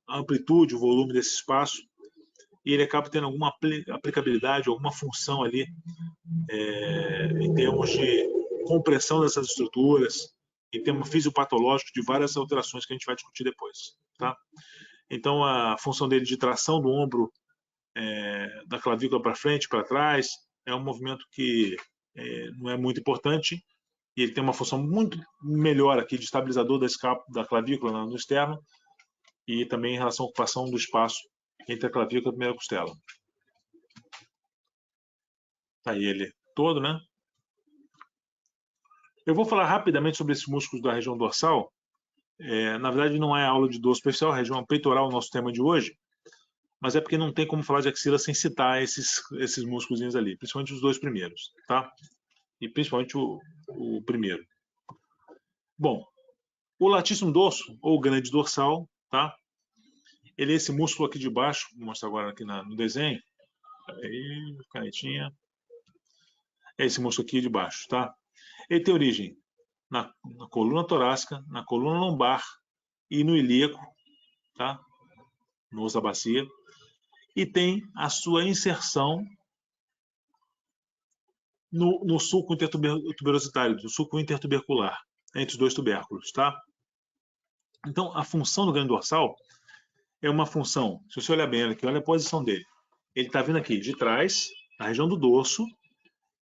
a amplitude, o volume desse espaço, e ele acaba tendo alguma aplicabilidade, alguma função ali em termos de compressão dessas estruturas, em termos fisiopatológicos de várias alterações que a gente vai discutir depois. Tá? Então, a função dele de tração do ombro da clavícula para frente, para trás, é um movimento que não é muito importante, e ele tem uma função muito melhor aqui de estabilizador da clavícula no externo, e também em relação à ocupação do espaço entre a clavícula e a primeira costela. Tá aí ele todo, né? Eu vou falar rapidamente sobre esses músculos da região dorsal. Na verdade, não é aula de dorso superficial, a região peitoral é o nosso tema de hoje, mas é porque não tem como falar de axila sem citar esses músculos ali, principalmente os dois primeiros, tá? E principalmente o primeiro. Bom, o latíssimo dorso, ou grande dorsal, tá? Ele é esse músculo aqui de baixo, vou mostrar agora aqui no desenho. Aí, canetinha. É esse músculo aqui de baixo, tá? Ele tem origem na coluna torácica, na coluna lombar e no ilíaco, tá? No osso da bacia. E tem a sua inserção no sulco intertuberositário, no sulco intertubercular, entre os dois tubérculos, tá? Então, a função do grande dorsal é uma função, se você olhar bem aqui, olha a posição dele. Ele está vindo aqui de trás, na região do dorso,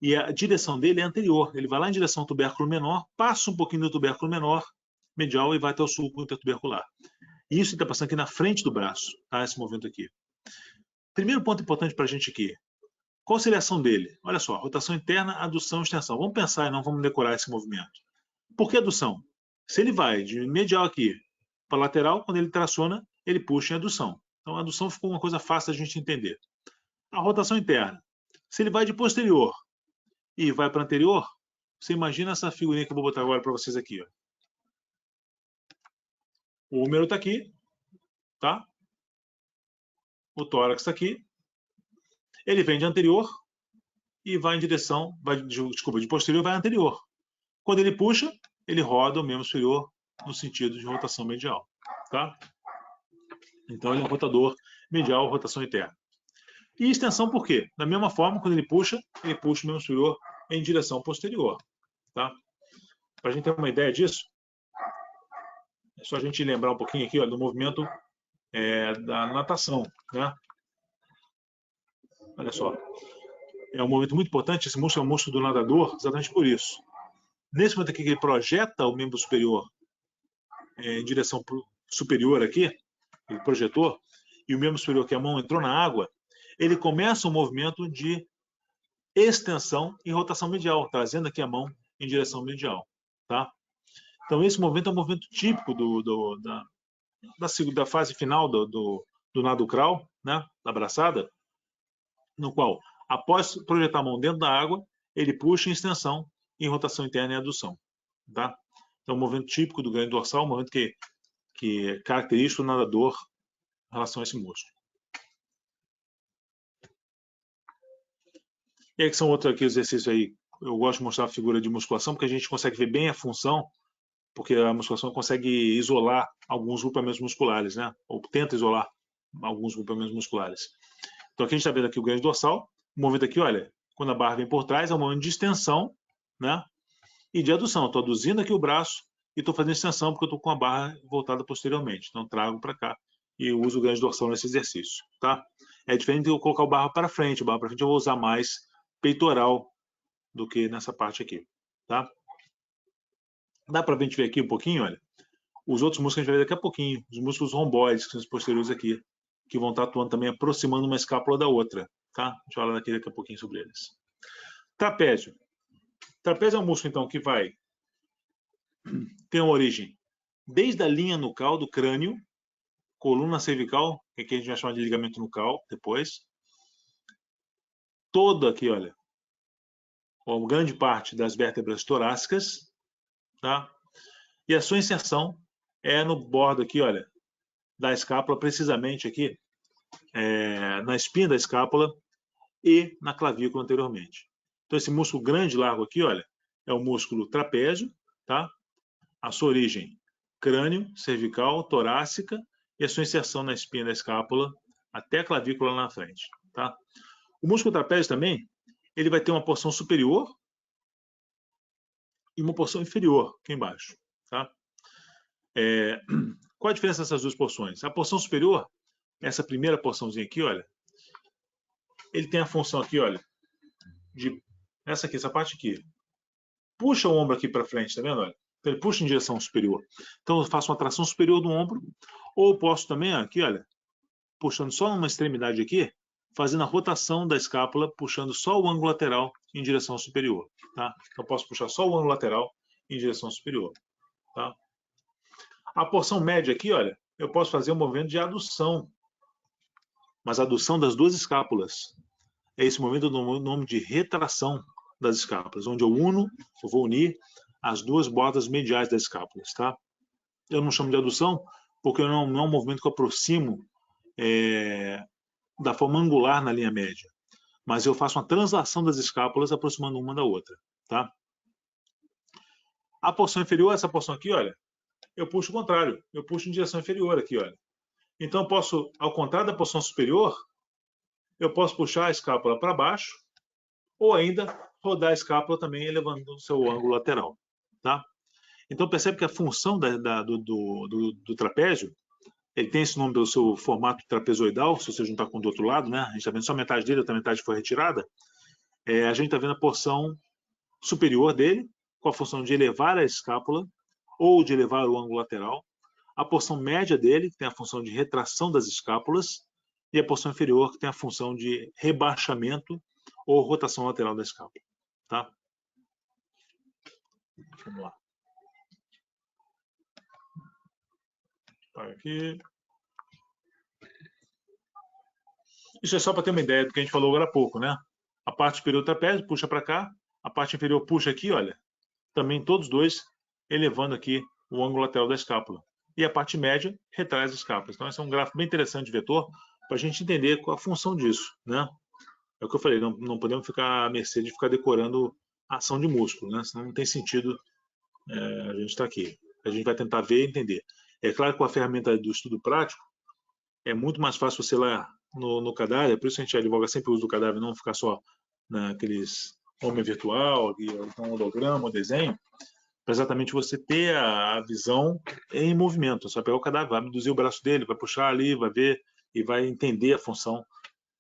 e a direção dele é anterior. Ele vai lá em direção ao tubérculo menor, passa um pouquinho do tubérculo menor, medial, e vai até o sulco intertubercular. E isso está passando aqui na frente do braço, tá? Esse movimento aqui. Primeiro ponto importante para a gente aqui. Qual seria a ação dele? Olha só, rotação interna, adução, extensão. Vamos pensar e não vamos decorar esse movimento. Por que adução? Se ele vai de medial aqui para lateral, quando ele traciona, ele puxa em adução. Então, a adução ficou uma coisa fácil da gente entender. A rotação interna. Se ele vai de posterior e vai para anterior, você imagina essa figurinha que eu vou botar agora para vocês aqui. Ó. O húmero está aqui, tá? O tórax está aqui. Ele vem de anterior e vai em direção, de posterior vai anterior. Quando ele puxa, ele roda o membro superior no sentido de rotação medial, tá? Então ele é um rotador medial, rotação interna. E extensão por quê? Da mesma forma, quando ele puxa o membro superior em direção posterior, tá? Para a gente ter uma ideia disso, é só a gente lembrar um pouquinho aqui, ó, do movimento da natação, né? Olha só. É um movimento muito importante, esse músculo é o músculo do nadador, exatamente por isso. Nesse momento aqui que ele projeta o membro superior em direção superior aqui, ele projetou, e o membro superior, que é a mão, entrou na água, ele começa um movimento de extensão e rotação medial, trazendo aqui a mão em direção medial. Tá? Então, esse movimento é um movimento típico da fase final do nado crawl, né, da braçada, no qual, após projetar a mão dentro da água, ele puxa em extensão, em rotação interna e adução. Tá? Então, um movimento típico do ganho dorsal, um movimento que é característico do nadador em relação a esse músculo. E aí que são outros aqui exercícios aí. Eu gosto de mostrar a figura de musculação, porque a gente consegue ver bem a função, porque a musculação consegue isolar alguns grupamentos musculares, né? Ou tenta isolar alguns grupamentos musculares. Então aqui a gente está vendo aqui o ganho dorsal, o movimento aqui, olha, quando a barra vem por trás, é um movimento de extensão, né? E de adução. Estou aduzindo aqui o braço e estou fazendo extensão porque eu estou com a barra voltada posteriormente. Então trago para cá e uso o ganho dorsal nesse exercício, tá? É diferente de eu colocar o barra para frente. O barra para frente eu vou usar mais peitoral do que nessa parte aqui, tá? Dá para a gente ver aqui um pouquinho, olha. Os outros músculos a gente vai ver daqui a pouquinho. Os músculos romboides, que são os posteriores aqui, que vão estar atuando também aproximando uma escápula da outra, tá? A gente vai falar daqui a pouquinho sobre eles. Trapézio. Trapézio é um músculo, então, que vai ter uma origem desde a linha nucal do crânio, coluna cervical, que aqui a gente vai chamar de ligamento nucal depois. Todo aqui, olha, uma grande parte das vértebras torácicas, tá? E a sua inserção é no bordo aqui, olha, da escápula, precisamente aqui, na espinha da escápula e na clavícula anteriormente. Então, esse músculo grande e largo aqui, olha, é o músculo trapézio, tá? A sua origem, crânio, cervical, torácica, e a sua inserção na espinha da escápula até a clavícula lá na frente, tá? O músculo trapézio também, ele vai ter uma porção superior e uma porção inferior aqui embaixo, tá? Qual a diferença dessas duas porções? A porção superior, essa primeira porçãozinha aqui, olha, ele tem a função aqui, olha, de essa parte aqui. Puxa o ombro aqui para frente, tá vendo? Olha, então ele puxa em direção superior. Então eu faço uma tração superior do ombro, ou posso também, aqui, olha, puxando só numa extremidade aqui, fazendo a rotação da escápula, puxando só o ângulo lateral em direção superior, tá? Então eu posso puxar só o ângulo lateral em direção superior, tá? A porção média aqui, olha, eu posso fazer um movimento de adução, mas a adução das duas escápulas. É esse movimento do nome de retração das escápulas, onde eu vou unir as duas bordas mediais das escápulas, tá? Eu não chamo de adução porque não é um movimento que eu aproximo da forma angular na linha média, mas eu faço uma translação das escápulas aproximando uma da outra, tá? A porção inferior, essa porção aqui, olha, eu puxo o contrário, eu puxo em direção inferior aqui, olha. Então eu posso, ao contrário da porção superior, eu posso puxar a escápula para baixo ou ainda rodar a escápula também elevando o seu ângulo lateral, tá? Então percebe que a função do trapézio, ele tem esse nome pelo seu formato trapezoidal, se você juntar com o do outro lado, né? A gente está vendo só metade dele, outra metade foi retirada. A gente está vendo a porção superior dele, com a função de elevar a escápula ou de elevar o ângulo lateral. a porção média dele, que tem a função de retração das escápulas, e a porção inferior, que tem a função de rebaixamento ou rotação lateral da escápula. Tá? Vamos lá. Vai aqui. Isso é só para ter uma ideia do que a gente falou agora há pouco, né? A parte superior do trapézio puxa para cá, a parte inferior puxa aqui, olha. Também todos dois elevando aqui o ângulo lateral da escápula. E a parte média retrai as escápulas. Então, esse é um gráfico bem interessante de vetor para a gente entender qual a função disso, né? É o que eu falei, não podemos ficar à mercê de ficar decorando a ação de músculo, né? Senão não tem sentido a gente estar aqui. A gente vai tentar ver e entender. É claro que com a ferramenta do estudo prático, é muito mais fácil você lá no cadáver, por isso a gente advoga sempre o uso do cadáver, não ficar só naqueles homem virtual, então holograma, desenho, para exatamente você ter a visão em movimento. Você vai pegar o cadáver, vai abduzir o braço dele, vai puxar ali, vai ver e vai entender a função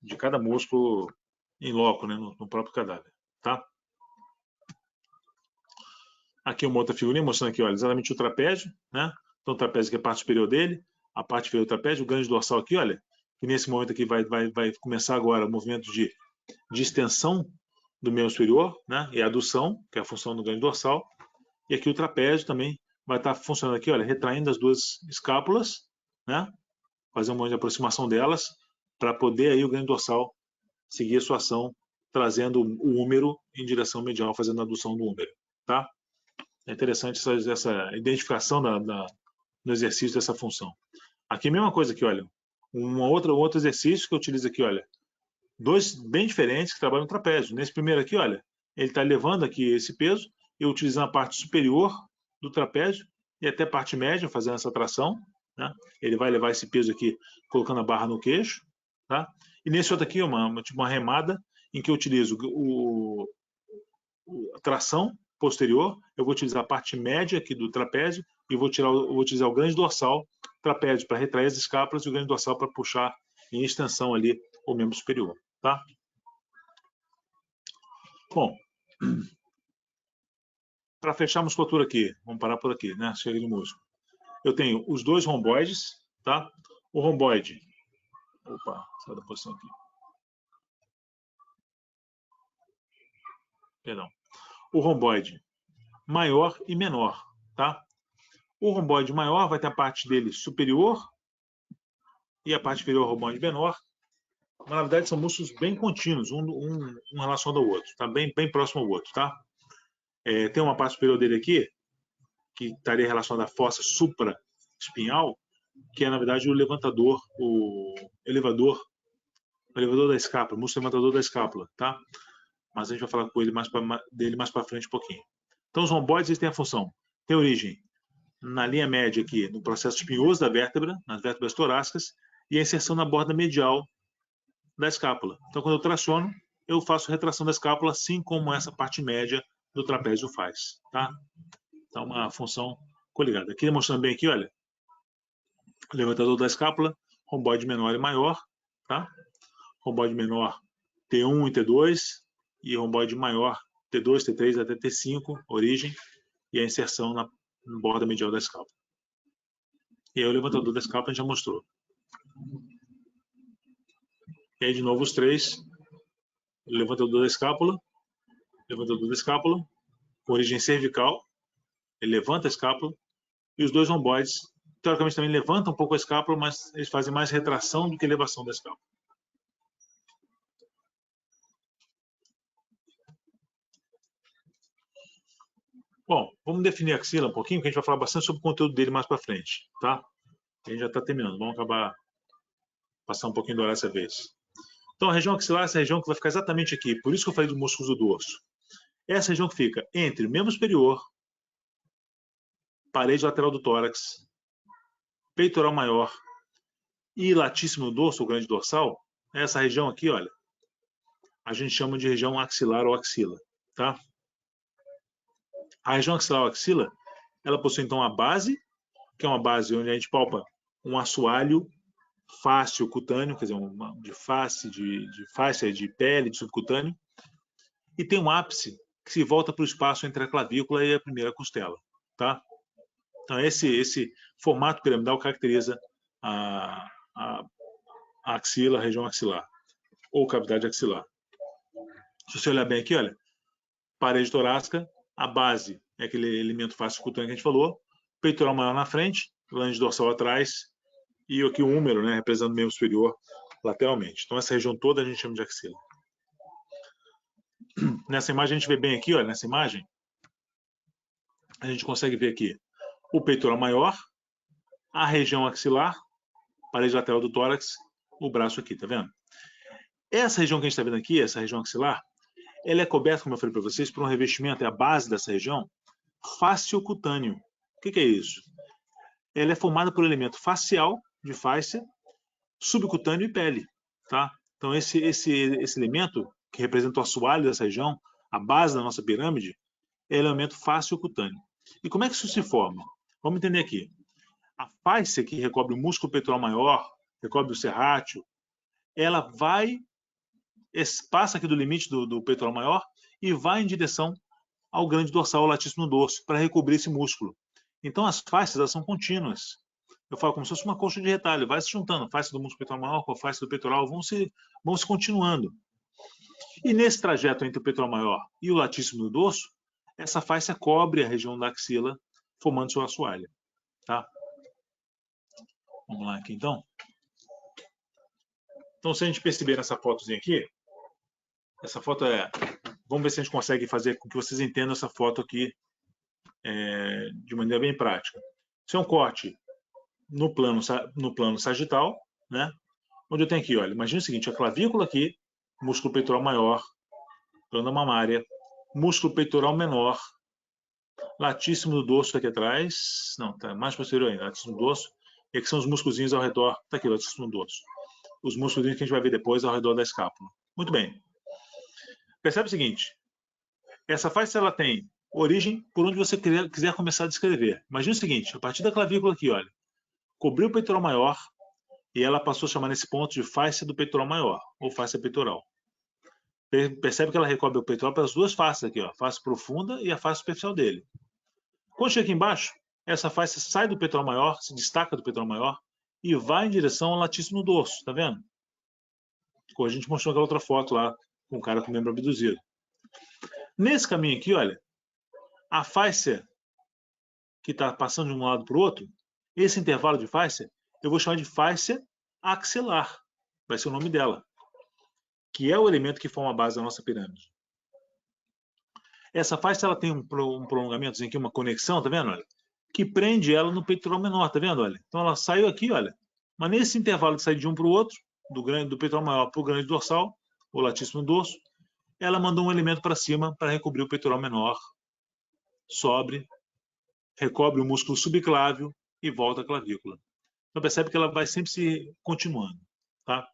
de cada músculo em loco, né, no próprio cadáver, tá? Aqui uma outra figurinha mostrando aqui, olha, exatamente o trapézio, né? Então o trapézio que é a parte superior dele, a parte inferior do trapézio, o grande dorsal aqui, olha, que nesse momento aqui vai começar agora o movimento de extensão do membro superior, né? E a adução, que é a função do grande dorsal. E aqui o trapézio também vai estar funcionando aqui, olha, retraindo as duas escápulas, né? Fazer uma aproximação delas para poder aí o grande dorsal seguir a sua ação, trazendo o húmero em direção medial, fazendo a adução do húmero, tá? É interessante essa identificação no exercício dessa função. Aqui a mesma coisa aqui, olha, um outro exercício que eu utilizo aqui, olha, dois bem diferentes que trabalham no trapézio. Nesse primeiro aqui, olha, ele está levando aqui esse peso, eu utilizando a parte superior do trapézio e até a parte média, fazendo essa tração, né? Ele vai levar esse peso aqui, colocando a barra no queixo, tá? E nesse outro aqui, uma remada, em que eu utilizo a tração posterior, eu vou utilizar a parte média aqui do trapézio e vou utilizar o grande dorsal, trapézio para retrair as escápulas e o grande dorsal para puxar em extensão ali o membro superior, tá? Bom, para fechar a musculatura aqui, vamos parar por aqui, né? Chega de músculo. Eu tenho os dois romboides, tá? O romboide, opa, sai da posição aqui. Perdão. O romboide maior e menor, tá? O romboide maior vai ter a parte dele superior e a parte inferior, o romboide menor. Mas, na verdade, são músculos bem contínuos, um relacionado ao outro, tá? Bem próximo ao outro, tá? Tem uma parte superior dele aqui, que estaria relacionada à fossa supraespinhal, que é, na verdade, o levantador, o elevador da escápula, o músculo levantador da escápula, tá? Mas a gente vai falar com ele dele mais para frente um pouquinho. Então, os romboides eles têm a função, tem origem na linha média aqui, no processo espinhoso da vértebra, nas vértebras torácicas, e a inserção na borda medial da escápula. Então, quando eu traciono, eu faço retração da escápula, assim como essa parte média do trapézio faz, tá? Então, uma função coligada. Aqui, mostrando bem aqui, olha, o levantador da escápula, romboide menor e maior, tá? Romboide menor T1 e T2, e romboide maior T2, T3 até T5, origem, e a inserção na borda medial da escápula. E aí o levantador da escápula a gente já mostrou. E aí de novo os três, levantador da escápula, com origem cervical, ele levanta a escápula, e os dois romboides, teoricamente também levantam um pouco a escápula, mas eles fazem mais retração do que elevação da escápula. Bom, vamos definir a axila um pouquinho, porque a gente vai falar bastante sobre o conteúdo dele mais para frente, tá? A gente já está terminando, vamos acabar passar um pouquinho do horário dessa vez. Então, a região axilar é essa região que vai ficar exatamente aqui, por isso que eu falei dos músculos do dorso. Essa região que fica entre o membro superior, parede lateral do tórax, peitoral maior e latíssimo dorso, o grande dorsal, essa região aqui, olha, a gente chama de região axilar ou axila, tá? A região axilar ou axila, ela possui então a base, que é uma base onde a gente palpa um assoalho fácil cutâneo, quer dizer, de fáscia de pele, de subcutâneo, e tem um ápice que se volta para o espaço entre a clavícula e a primeira costela, tá? Então esse formato piramidal caracteriza a axila, a região axilar, ou cavidade axilar. Se você olhar bem aqui, olha, parede torácica, a base é aquele elemento fascicultâneo que a gente falou, peitoral maior na frente, glande dorsal atrás, e aqui o húmero, né, representando o membro superior lateralmente. Então, essa região toda a gente chama de axila. Nessa imagem, a gente vê bem aqui, olha, nessa imagem, a gente consegue ver aqui o peitoral maior, a região axilar, parede lateral do tórax, o braço aqui, tá vendo? Essa região que a gente está vendo aqui, essa região axilar, ela é coberta, como eu falei para vocês, por um revestimento, é a base dessa região, faciocutâneo. O que é isso? Ela é formada por elemento facial, de fáscia, subcutâneo e pele. Tá? Então, esse elemento, que representa o assoalho dessa região, a base da nossa pirâmide, é elemento faciocutâneo. E como é que isso se forma? Vamos entender aqui. A fáscia que recobre o músculo peitoral maior, recobre o serrátil, ela passa aqui do limite do peitoral maior e vai em direção ao grande dorsal, ao latíssimo no dorso, para recobrir esse músculo. Então, as fáscias elas são contínuas. Eu falo como se fosse uma coxa de retalho, vai se juntando, a face do músculo peitoral maior com a face do peitoral, vão se continuando. E nesse trajeto entre o peitoral maior e o latíssimo do dorso, essa fáscia cobre a região da axila, formando seu assoalho. Tá? Vamos lá aqui, então. Então, se a gente perceber nessa fotozinha aqui, essa foto é... Vamos ver se a gente consegue fazer com que vocês entendam essa foto aqui de maneira bem prática. Isso é um corte no plano sagital, né? Onde eu tenho aqui, olha, imagina o seguinte, a clavícula aqui, músculo peitoral maior, glândula mamária, músculo peitoral menor, latíssimo do dorso aqui atrás, não, tá mais posterior ainda, latíssimo do dorso, e aqui são os músculozinhos ao redor, tá aqui, latíssimo do dorso. Os músculos que a gente vai ver depois ao redor da escápula. Muito bem. Percebe o seguinte, essa fáscia ela tem origem por onde você quiser começar a descrever. Imagina o seguinte, a partir da clavícula aqui, olha, cobriu o peitoral maior e ela passou a chamar nesse ponto de fáscia do peitoral maior, ou fáscia peitoral. Percebe que ela recobre o peitoral pelas duas faces aqui, ó, a face profunda e a face superficial dele. Quando chega aqui embaixo, essa fáscia sai do peitoral maior, se destaca do peitoral maior e vai em direção ao latíssimo dorso, tá vendo? Como a gente mostrou aquela outra foto lá, com o cara com o membro abduzido. Nesse caminho aqui, olha, a fáscia que está passando de um lado para o outro, esse intervalo de fáscia, eu vou chamar de fáscia axilar. Vai ser o nome dela. Que é o elemento que forma a base da nossa pirâmide. Essa fáscia ela tem um prolongamento, aqui, uma conexão, tá vendo? Olha, que prende ela no peitoral menor, tá vendo? Olha, então ela saiu aqui, olha. Mas nesse intervalo de sair de um para o outro, do peitoral maior para o grande dorsal, o latíssimo dorso, ela mandou um elemento para cima para recobrir o peitoral menor, sobe, recobre o músculo subclávio e volta à clavícula. Então percebe que ela vai sempre se continuando, tá?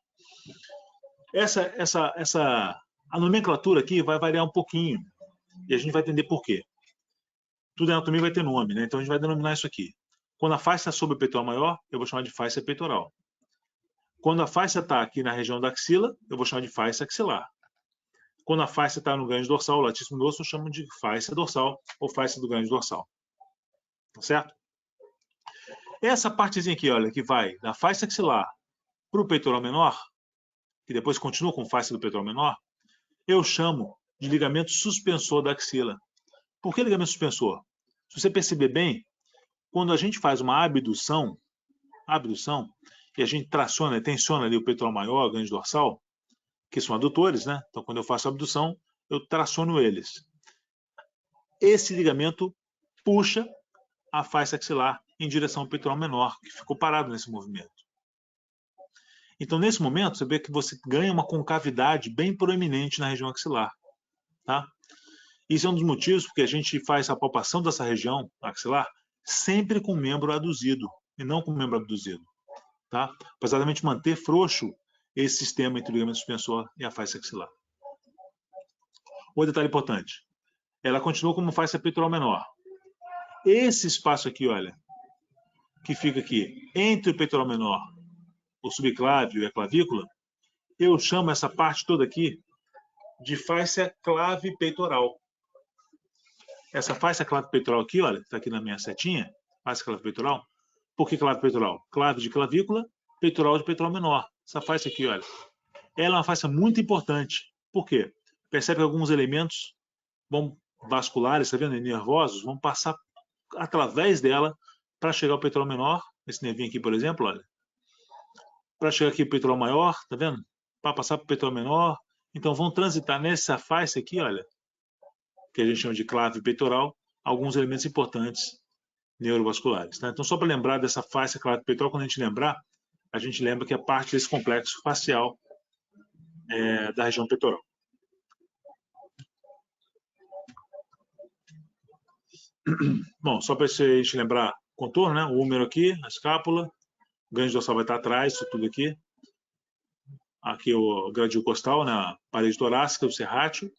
A nomenclatura aqui vai variar um pouquinho e a gente vai entender por quê. Tudo em anatomia vai ter nome, né? Então a gente vai denominar isso aqui. Quando a fáscia está sobre o peitoral maior, eu vou chamar de fáscia peitoral. Quando a fáscia está aqui na região da axila, eu vou chamar de fáscia axilar. Quando a fáscia está no grande dorsal, o latíssimo dorso, eu chamo de fáscia dorsal ou fáscia do grande dorsal. Tá certo? Essa partezinha aqui, olha, que vai da fáscia axilar para o peitoral menor, que depois continua com fáscia do peitoral menor, eu chamo de ligamento suspensor da axila. Por que ligamento suspensor? Se você perceber bem, quando a gente faz uma abdução, e a gente traciona, tensiona ali o peitoral maior, o grande dorsal, que são adutores, né? Então, quando eu faço a abdução, eu traciono eles. Esse ligamento puxa a fáscia axilar em direção ao peitoral menor, que ficou parado nesse movimento. Então, nesse momento, você vê que você ganha uma concavidade bem proeminente na região axilar. Tá? Isso é um dos motivos porque a gente faz a palpação dessa região axilar sempre com o membro aduzido, e não com o membro abduzido. Tá? Para exatamente manter frouxo esse sistema entre o ligamento suspensor e a fáscia axilar. Outro detalhe importante. Ela continua como fáscia peitoral menor. Esse espaço aqui, olha, que fica aqui entre o peitoral menor, o subclávio e a clavícula, eu chamo essa parte toda aqui de fáscia clavipeitoral. Essa fáscia clavipeitoral aqui, olha, está aqui na minha setinha, fáscia clavipeitoral, Por que clave peitoral? Clave de clavícula, peitoral de peitoral menor. Essa face aqui, olha. Ela é uma face muito importante. Por quê? Percebe que alguns elementos vasculares, tá vendo? Nervosos, vão passar através dela para chegar ao peitoral menor. Esse nervinho aqui, por exemplo, olha. Para chegar aqui ao peitoral maior, tá vendo? Para passar para o peitoral menor. Então, vão transitar nessa face aqui, olha, que a gente chama de clave peitoral, alguns elementos importantes neurovasculares. Tá? Então, só para lembrar dessa face clave peitoral, quando a gente lembra que é parte desse complexo facial da região peitoral. Bom, só para a gente lembrar o contorno, né? O húmero aqui, a escápula, o grande dorsal vai estar atrás, isso tudo aqui. Aqui o gradil costal, na parede torácica, o serrátil,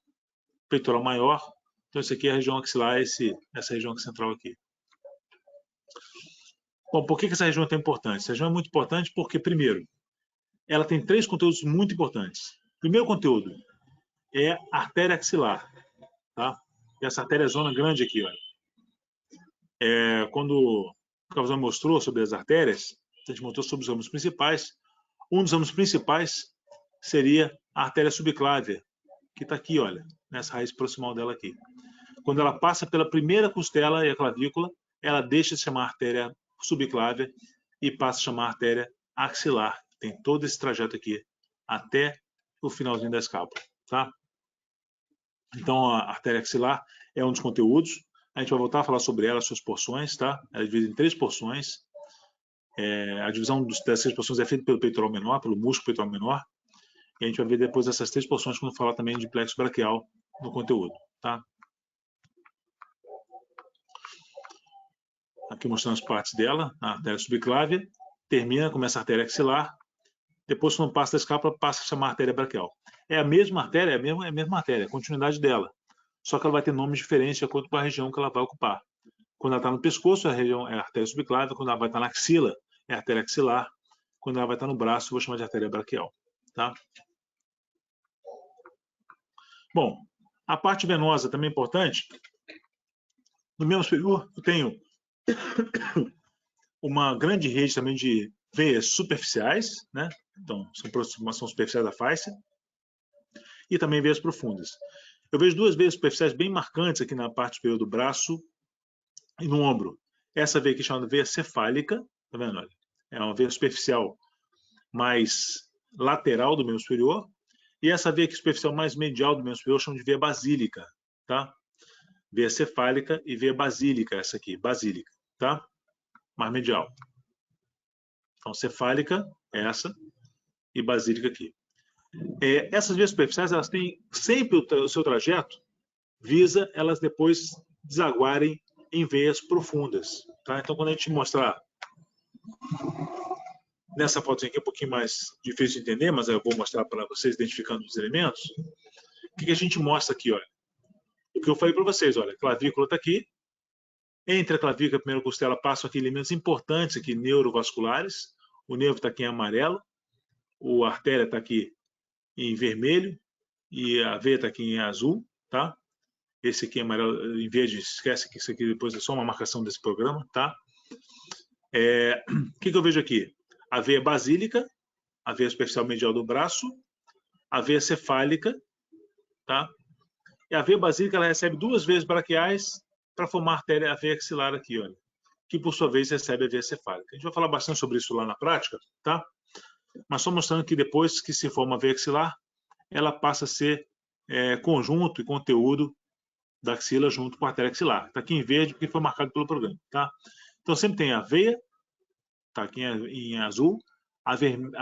peitoral maior. Então, esse aqui é a região axilar, essa região central aqui. Bom, por que essa região é tão importante? Essa região é muito importante porque, primeiro, ela tem 3 conteúdos muito importantes. O primeiro conteúdo é a artéria axilar. Tá? E essa artéria é a zona grande aqui. Olha. Quando o Cavazão mostrou sobre as artérias, a gente mostrou sobre os ramos principais. Um dos ramos principais seria a artéria subclávia, que está aqui, olha, nessa raiz proximal dela aqui. Quando ela passa pela primeira costela e a clavícula, ela deixa de chamar artéria subclávia e passa a chamar artéria axilar. Tem todo esse trajeto aqui até o finalzinho da escápula, tá? Então, a artéria axilar é um dos conteúdos. A gente vai voltar a falar sobre ela, suas porções, tá? Ela é dividida em 3 porções. A divisão das 3 porções é feita pelo peitoral menor, pelo músculo peitoral menor. E a gente vai ver depois essas 3 porções quando falar também de plexo braquial no conteúdo, tá? Aqui mostrando as partes dela, a artéria subclávia, começa a artéria axilar, depois quando passa da escápula, passa a chamar artéria braquial. É a mesma artéria, é a mesma artéria, a continuidade dela, só que ela vai ter nomes diferentes de acordo com a região que ela vai ocupar. Quando ela está no pescoço, a região é a artéria subclávia, quando ela vai estar na axila, é a artéria axilar, quando ela vai estar no braço, eu vou chamar de artéria braquial. Tá? Bom, a parte venosa também é importante. No membro superior, eu tenho uma grande rede também de veias superficiais, né? Então, são superficiais da face, e também veias profundas. Eu vejo 2 veias superficiais bem marcantes aqui na parte superior do braço e no ombro. Essa veia aqui chamada veia cefálica, tá vendo? Olha, é uma veia superficial mais lateral do membro superior, e essa veia aqui superficial mais medial do membro superior eu chamo de veia basílica, tá? Veia cefálica e veia basílica, essa aqui, basílica, tá? Mais medial. Então, cefálica, essa, e basílica aqui. Essas veias superficiais, elas têm sempre o seu trajeto, visa elas depois desaguarem em veias profundas. Tá? Então, quando a gente mostrar nessa foto aqui, é um pouquinho mais difícil de entender, mas eu vou mostrar para vocês identificando os elementos. O que a gente mostra aqui? Olha? O que eu falei para vocês, olha, a clavícula está aqui, entre a clavícula e a primeira costela passam aqui elementos importantes aqui, neurovasculares. O nervo está aqui em amarelo, a artéria está aqui em vermelho e a veia está aqui em azul, tá? Esse aqui em amarelo, em verde, esquece que isso aqui depois é só uma marcação desse programa, tá? O que eu vejo aqui? A veia basílica, a veia superficial medial do braço, a veia cefálica, tá? E a veia basílica ela recebe 2 veias braquiais para formar a veia axilar aqui, olha, que por sua vez recebe a veia cefálica. A gente vai falar bastante sobre isso lá na prática, tá? Mas só mostrando que depois que se forma a veia axilar, ela passa a ser conjunto e conteúdo da axila junto com a artéria axilar. Está aqui em verde porque foi marcado pelo programa, tá? Então sempre tem a veia, está aqui em azul, a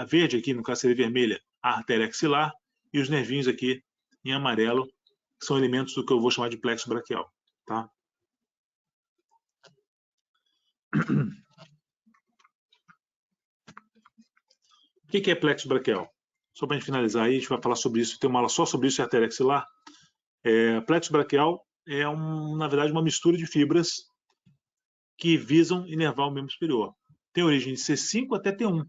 verde aqui, no caso seria vermelha, a artéria axilar, e os nervinhos aqui em amarelo, que são elementos do que eu vou chamar de plexo braquial, tá? O que é plexo braquial? Só para a gente finalizar aí, a gente vai falar sobre isso, tem uma aula só sobre isso, artéria axilar. Plexo braquial é, na verdade, uma mistura de fibras que visam inervar o membro superior. Tem origem de C5 até T1,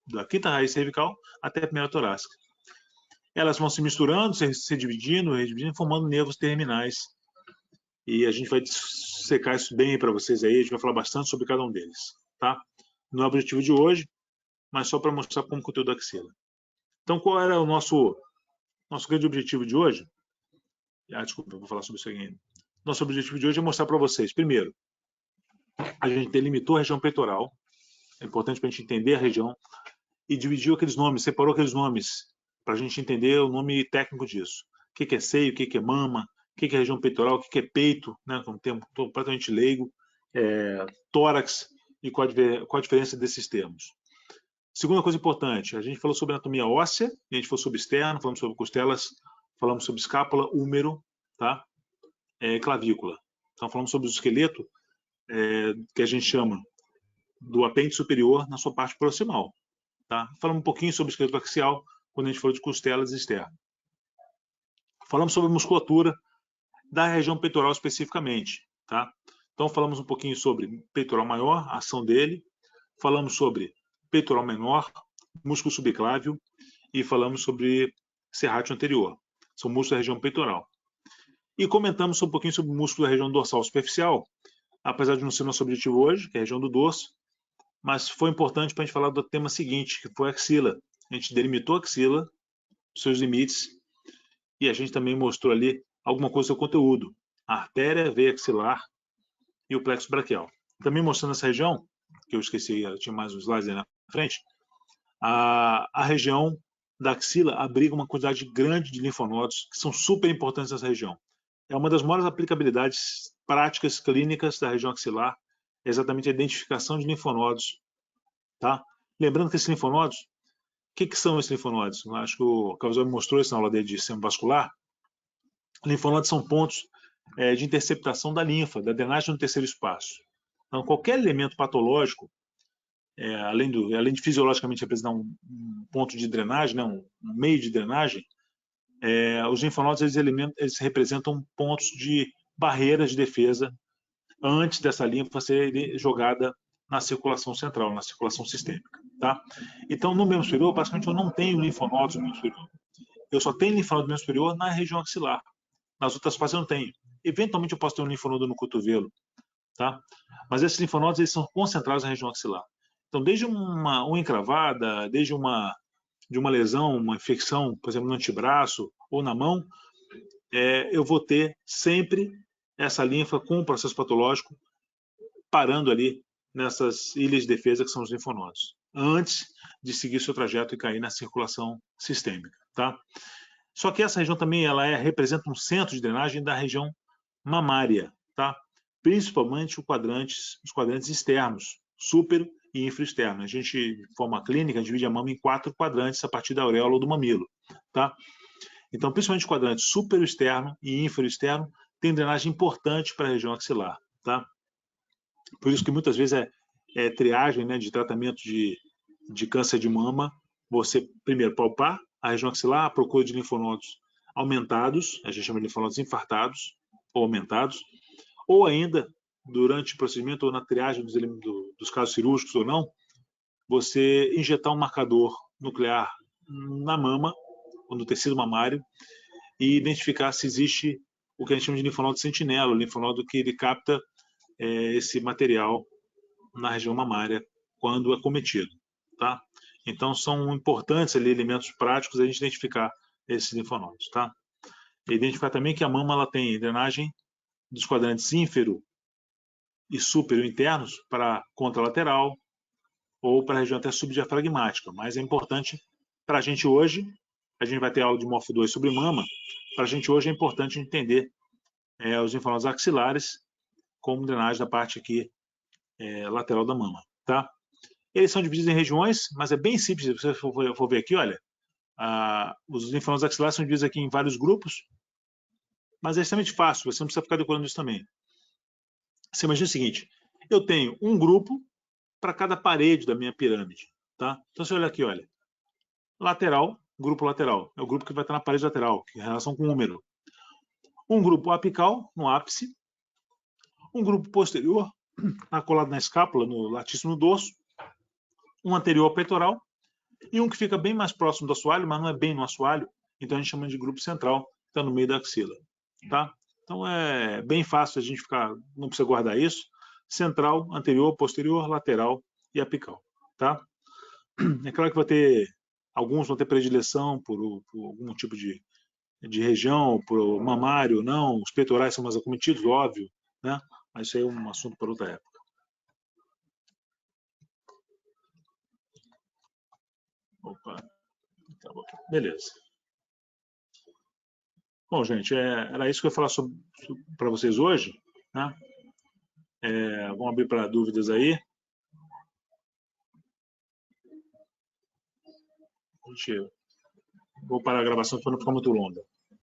da quinta raiz cervical até a primeira torácica. Elas vão se misturando, se dividindo, formando nervos terminais. E a gente vai secar isso bem para vocês aí, a gente vai falar bastante sobre cada um deles, tá? Não é o objetivo de hoje, mas só para mostrar como conteúdo da axila. Então, qual era o nosso grande objetivo de hoje? Desculpa, eu vou falar sobre isso aqui ainda. Nosso objetivo de hoje é mostrar para vocês, primeiro, a gente delimitou a região peitoral, é importante para a gente entender a região, e dividiu aqueles nomes, separou aqueles nomes, para a gente entender o nome técnico disso. O que é seio, o que é mama, o que é região peitoral, o que é peito, né, que é um termo completamente leigo, tórax, e qual a diferença desses termos. Segunda coisa importante, a gente falou sobre anatomia óssea, a gente falou sobre externo, falamos sobre costelas, falamos sobre escápula, húmero, tá? Clavícula. Então falamos sobre o esqueleto, que a gente chama do apêndice superior na sua parte proximal. Tá? Falamos um pouquinho sobre o esqueleto axial, quando a gente falou de costelas externas. Falamos sobre a musculatura da região peitoral especificamente. Tá? Então falamos um pouquinho sobre peitoral maior, a ação dele, falamos sobre peitoral menor, músculo subclávio e falamos sobre serrátil anterior. São músculos da região peitoral. E comentamos um pouquinho sobre o músculo da região dorsal superficial, apesar de não ser nosso objetivo hoje, que é a região do dorso, mas foi importante para a gente falar do tema seguinte, que foi a axila. A gente delimitou a axila, seus limites, e a gente também mostrou ali alguma coisa do seu conteúdo. A artéria, a veia axilar e o plexo braquial. Também mostrando essa região, que eu esqueci, eu tinha mais uns slides aí na frente, a região da axila abriga uma quantidade grande de linfonodos que são super importantes nessa região. É uma das maiores aplicabilidades práticas clínicas da região axilar, é exatamente a identificação de linfonodos. Tá? Lembrando que esses linfonodos, o que são esses linfonodos? Eu acho que o Cavazoli mostrou isso na aula dele de sistema vascular. Linfonodos são pontos de interceptação da linfa, da drenagem no terceiro espaço. Então, qualquer elemento patológico, além de fisiologicamente representar um ponto de drenagem, né, um meio de drenagem, os linfonodos eles representam pontos de barreiras de defesa antes dessa linfa ser jogada na circulação central, na circulação sistêmica. Tá? Então, no membro superior, basicamente, eu não tenho linfonodos no membro superior. Eu só tenho linfonodo no membro superior na região axilar. Nas outras partes eu não tenho. Eventualmente, eu posso ter um linfonodo no cotovelo. Tá? Mas esses linfonodos eles são concentrados na região axilar. Então, desde uma unha encravada, desde de uma lesão, uma infecção, por exemplo, no antebraço ou na mão, eu vou ter sempre essa linfa com o processo patológico parando ali nessas ilhas de defesa que são os linfonodos, antes de seguir seu trajeto e cair na circulação sistêmica. Tá? Só que essa região também representa um centro de drenagem da região mamária, tá? Principalmente os quadrantes externos, súpero e infraexterno. A gente, de forma clínica, divide a mama em 4 quadrantes a partir da auréola ou do mamilo. Tá? Então, principalmente o quadrante súpero externo e infraexterno tem drenagem importante para a região axilar. Tá? Por isso que muitas vezes triagem, né, de tratamento de câncer de mama, você primeiro palpar a região axilar, a procura de linfonodos aumentados, a gente chama de linfonodos infartados ou aumentados, ou ainda, durante o procedimento ou na triagem dos casos cirúrgicos ou não, você injetar um marcador nuclear na mama ou no tecido mamário e identificar se existe o que a gente chama de linfonodo sentinela, o linfonodo que ele capta esse material na região mamária quando é cometido. Tá? Então, são importantes ali elementos práticos a gente identificar esses linfonodos. Tá? E identificar também que a mama ela tem drenagem dos quadrantes ínfero e súpero internos para contralateral ou para a região até subdiafragmática. Mas é importante para a gente hoje, a gente vai ter aula de Morfo 2 sobre mama, para a gente hoje é importante entender os linfonodos axilares como drenagem da parte aqui lateral da mama. Tá? Eles são divididos em regiões, mas é bem simples. Se você for ver aqui, olha, os linfonodos axilares são divididos aqui em vários grupos, mas é extremamente fácil, você não precisa ficar decorando isso também. Você imagina o seguinte, eu tenho um grupo para cada parede da minha pirâmide. Tá? Então, você olha aqui, olha, lateral, grupo lateral, é o grupo que vai estar na parede lateral, que é em relação com o número. Um grupo apical, no ápice, um grupo posterior, colado na escápula, no latíssimo dorso, um anterior peitoral, e um que fica bem mais próximo do assoalho, mas não é bem no assoalho, então a gente chama de grupo central, que está no meio da axila. Tá? Então é bem fácil a gente ficar, não precisa guardar isso, central, anterior, posterior, lateral e apical, tá? É claro que alguns vão ter predileção por algum tipo de região, por mamário, não, os peitorais são mais acometidos, óbvio, né? Mas isso aí é um assunto para outra época. Opa, tá bom. Beleza. Bom, gente, era isso que eu ia falar para vocês hoje, né? Vamos abrir para dúvidas aí. Vou parar a gravação para não ficar muito longa.